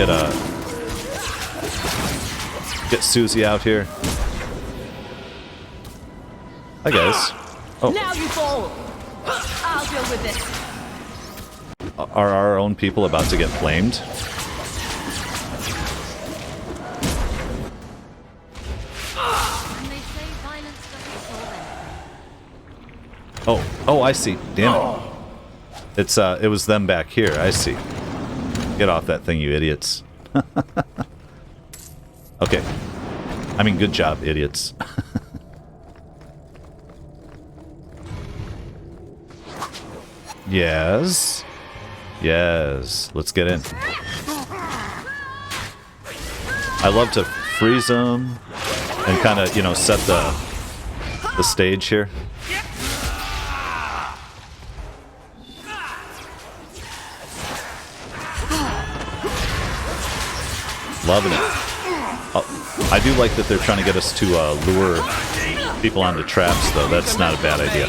get Susie out here. Hi, guys. Oh.
Now you fall. I'll deal with this.
Are our own people about to get flamed? Oh, I see. Damn it. It was them back here. I see. Get off that thing, you idiots. Okay. I mean, good job, idiots. Yes. Yes. Let's get in. I love to freeze them and kind of, you know, set the stage here. Loving it. I do like that they're trying to get us to lure people onto traps, though. That's not a bad idea.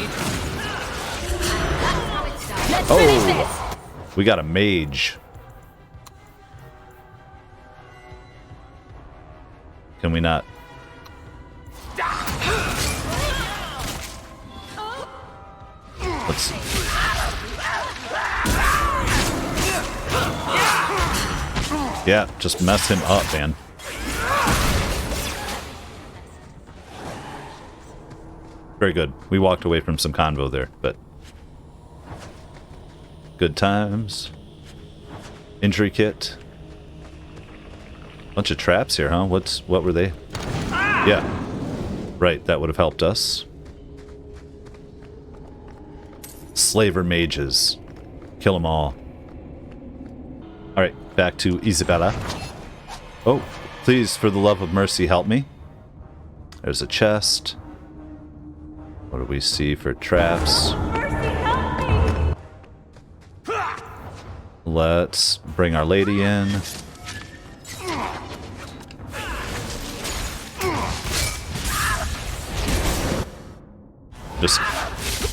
Oh! We got a mage. Can we not? Let's see. Yeah, just mess him up, man. Very good. We walked away from some convo there, but... Good times. Injury kit. Bunch of traps here, huh? What were they? Yeah. Right, that would have helped us. Slaver mages. Kill them all. Alright, back to Isabella. Oh, please, for the love of mercy, help me. There's a chest. What do we see for traps. Let's bring Our Lady in. Just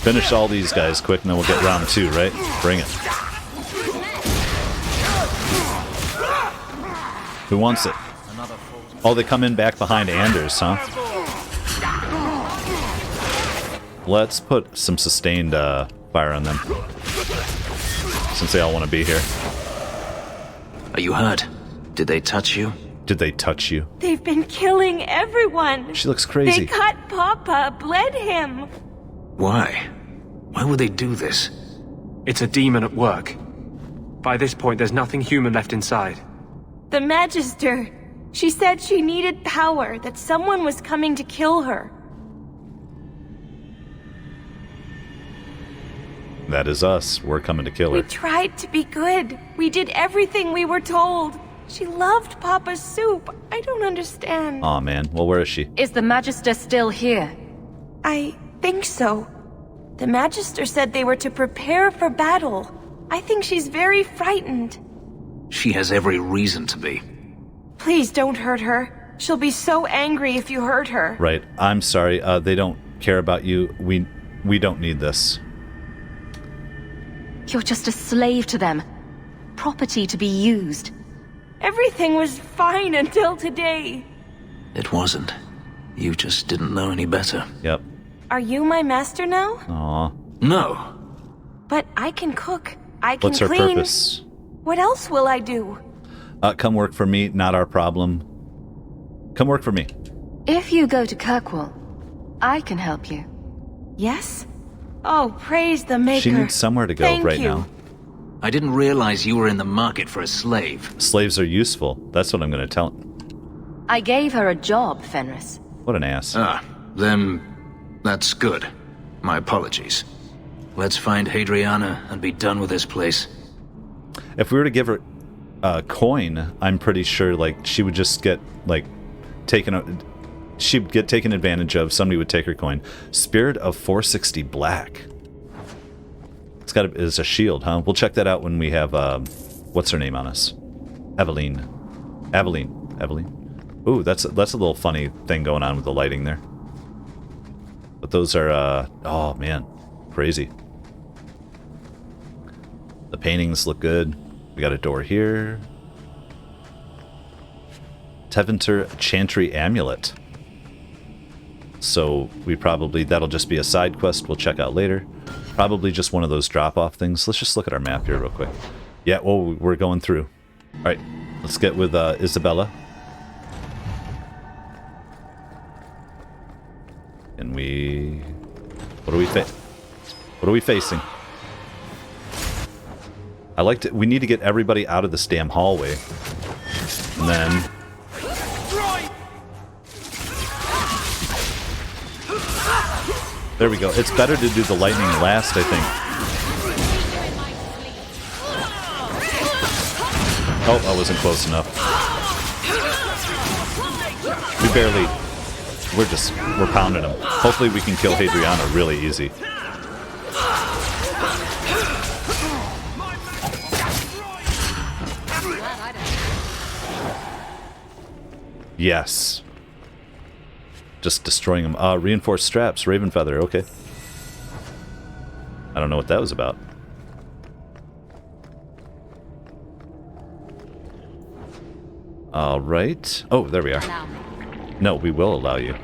finish all these guys quick and then we'll get round 2, right? Bring it. Who wants it? Oh, they come in back behind Anders, huh? Let's put some sustained fire on them. Since they all want to be here.
Are you hurt? Did they touch you?
Did they touch you?
They've been killing everyone.
She looks crazy.
They cut Papa, bled him.
Why? Why would they do this?
It's a demon at work. By this point, there's nothing human left inside.
The Magister. She said she needed power, that someone was coming to kill her.
That is us. We're coming to kill her.
We tried to be good. We did everything we were told. She loved Papa's soup. I don't understand.
Aw, man. Well, where is she?
Is the Magister still here?
I think so. The Magister said they were to prepare for battle. I think she's very frightened.
She has every reason to be.
Please don't hurt her. She'll be so angry if you hurt her.
Right. I'm sorry. They don't care about you. We don't need this.
You're just a slave to them. Property to be used.
Everything was fine until today.
It wasn't. You just didn't know any better.
Yep.
Are you my master now?
Aw.
No.
But I can cook. I can
What's her
clean.
purpose?
What else will I do?
Come work for me. Not our problem. Come work for me.
If you go to Kirkwall, I can help you.
Yes? Oh, praise the Maker.
She needs somewhere to go right now.
I didn't realize you were in the market for a slave.
Slaves are useful. That's what I'm going to tell him.
I gave her a job, Fenris.
What an ass.
Then that's good. My apologies. Let's find Hadriana and be done with this place.
If we were to give her a coin, I'm pretty sure like she would just get like she'd get taken advantage of. Somebody would take her coin. Spirit of 460 black. It's a shield, huh? We'll check that out when we have what's her name on us? Aveline. Ooh, that's a little funny thing going on with the lighting there. But those are oh man, crazy. The paintings look good. We got a door here. Teventer Chantry Amulet. So that'll just be a side quest we'll check out later. Probably just one of those drop-off things. Let's just look at our map here real quick. Yeah, well, we're going through. All right, let's get with Isabella. And what are we facing? We need to get everybody out of this damn hallway. And then there we go. It's better to do the lightning last, I think. Oh, I wasn't close enough. We're pounding them. Hopefully we can kill Hadriana really easy. Yes. Just destroying them. Reinforced straps, Raven Feather, okay. I don't know what that was about. Alright. Oh, there we are. No, we will allow you.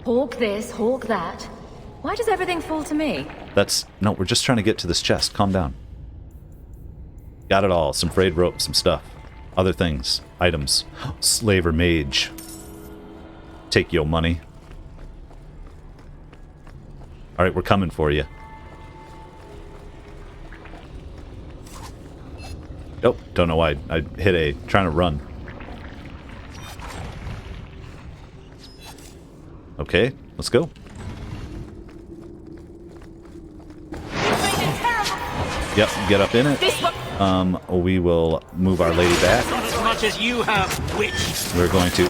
Hawk this, hawk that. Why does everything fall to me?
No, we're just trying to get to this chest. Calm down. Got it all. Some frayed rope, some stuff. Other things. Items. Slave or mage. Take your money. Alright, we're coming for you. Oh, don't know why. I hit A. Trying to run. Okay, let's go. Yep, get up in it. We will move Our Lady back.
Not as much as you have, witch.
We're going to...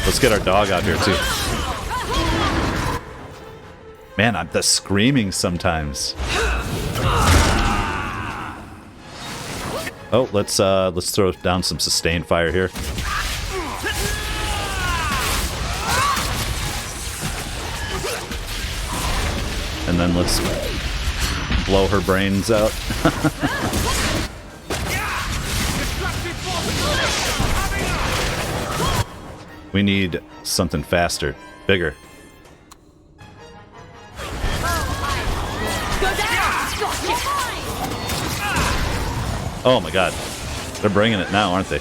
Let's get our dog out here too. Man, I'm the screaming sometimes. Oh, let's throw down some sustained fire here. And then let's blow her brains out. We need something faster, bigger. Oh my god. They're bringing it now, aren't they?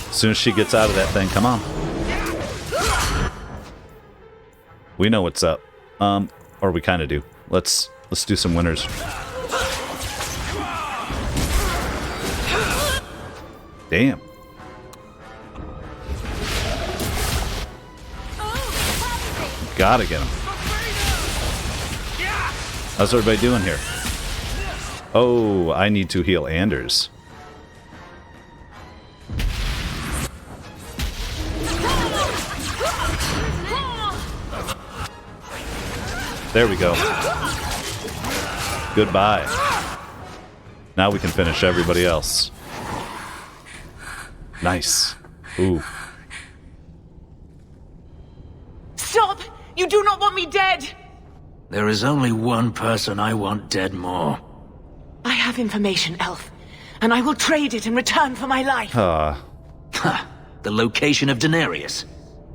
As soon as she gets out of that thing, come on. We know what's up. Or we kind of do. Let's do some winners. Damn. Gotta get him. How's everybody doing here? Oh, I need to heal Anders. There we go. Goodbye. Now we can finish everybody else. Nice. Ooh.
Stop! You do not want me dead!
There is only one person I want dead more.
I have information, Elf, and I will trade it in return for my life.
Ha! The location of Denarius.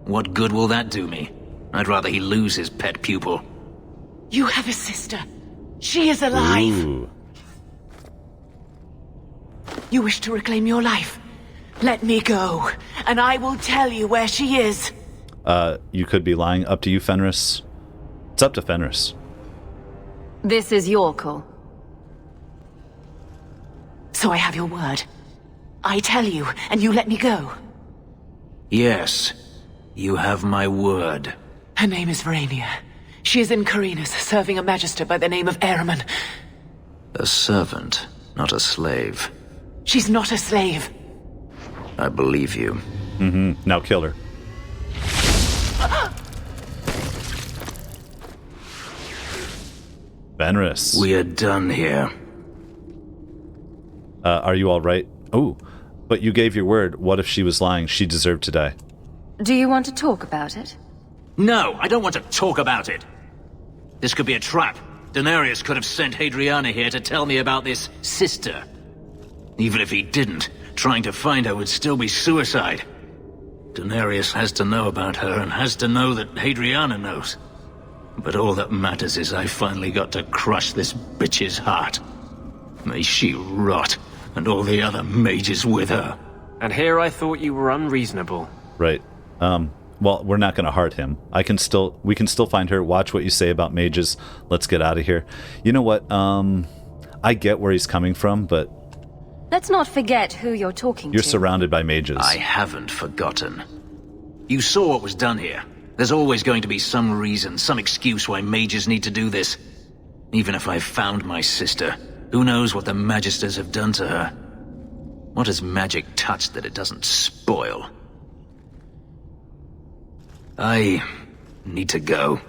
What good will that do me? I'd rather he lose his pet pupil.
You have a sister. She is alive.
Ooh.
You wish to reclaim your life? Let me go, and I will tell you where she is.
You could be lying. Up to you, Fenris. It's up to Fenris.
This is your call.
So I have your word. I tell you, and you let me go.
Yes, you have my word.
Her name is Verania. She is in Carinus, serving a magister by the name of Ahriman.
A servant, not a slave.
She's not a slave.
I believe you.
Mm-hmm. Now kill her. Fenris.
We are done here.
Are you all right? Oh, but you gave your word. What if she was lying? She deserved to die.
Do you want to talk about it?
No, I don't want to talk about it. This could be a trap. Denarius could have sent Hadriana here to tell me about this sister. Even if he didn't, trying to find her would still be suicide. Denarius has to know about her and has to know that Hadriana knows. But all that matters is I finally got to crush this bitch's heart. May she rot, and all the other mages with her.
And here I thought you were unreasonable.
Right. Well, we're not going to heart him. We can still find her. Watch what you say about mages. Let's get out of here. You know what? I get where he's coming from, but
let's not forget who you're talking to.
You're surrounded by mages.
I haven't forgotten. You saw what was done here. There's always going to be some reason, some excuse why mages need to do this. Even if I've found my sister, who knows what the Magisters have done to her? What has magic touched that it doesn't spoil? I need to go.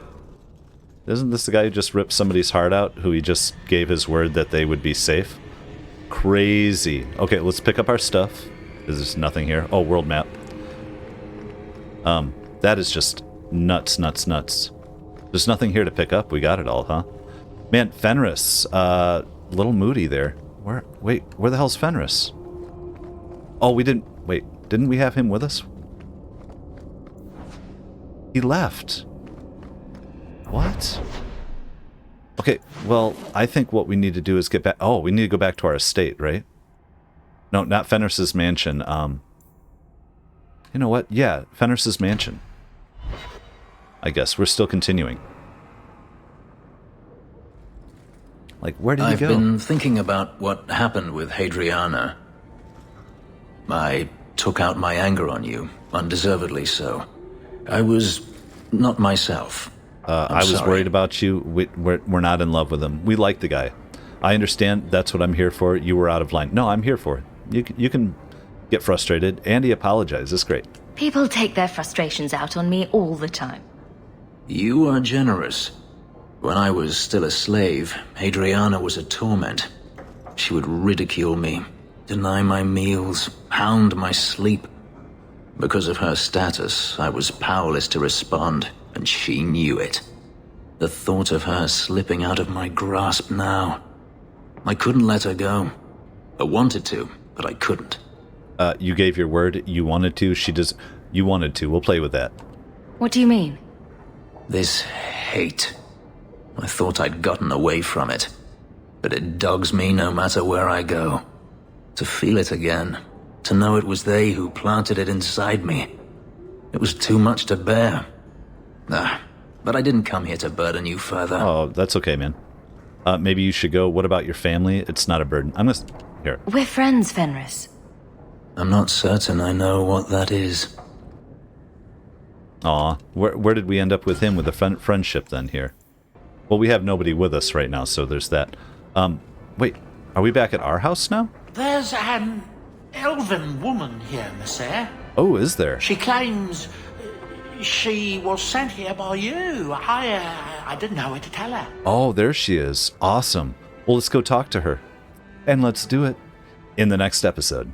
Isn't this the guy who just ripped somebody's heart out, who he just gave his word that they would be safe? Crazy. Okay, let's pick up our stuff. There's nothing here. Oh, world map. That is just nuts. There's nothing here to pick up. We got it all, huh? Man, Fenris, little moody there. Where the hell's Fenris? Oh, didn't we have him with us? He left. What? Okay, well, I think what we need to do is get back. Oh, we need to go back to our estate, right? No, not Fenris's mansion. You know what? Yeah, Fenris's mansion. I guess we're still continuing. Like, where did he go?
I've been thinking about what happened with Hadriana. I took out my anger on you, undeservedly so. I was not myself.
I was
sorry.
worried about you. We're not in love with him. We like the guy. I understand. That's what I'm here for. You were out of line. No, I'm here for it. You can get frustrated, and he apologizes. It's great.
People take their frustrations out on me all the time.
You are generous. When I was still a slave, Hadriana was a torment. She would ridicule me, deny my meals, hound my sleep. Because of her status, I was powerless to respond, and she knew it. The thought of her slipping out of my grasp now. I couldn't let her go. I wanted to, but I couldn't.
You gave your word. You wanted to. You wanted to. We'll play with that.
What do you mean?
This hate. I thought I'd gotten away from it. But it dogs me no matter where I go. To feel it again. To know it was they who planted it inside me. It was too much to bear. But I didn't come here to burden you further.
Oh, that's okay, man. Maybe you should go. What about your family? It's not a burden. Here.
We're friends, Fenris.
I'm not certain I know what that is.
Aw, where did we end up with him with the friendship then here? Well, we have nobody with us right now, so there's that. Wait, are we back at our house now?
There's an elven woman here, Monsieur.
Oh, is there?
She claims she was sent here by you. I didn't know what to tell her.
Oh, there she is. Awesome. Well, let's go talk to her. And let's do it in the next episode.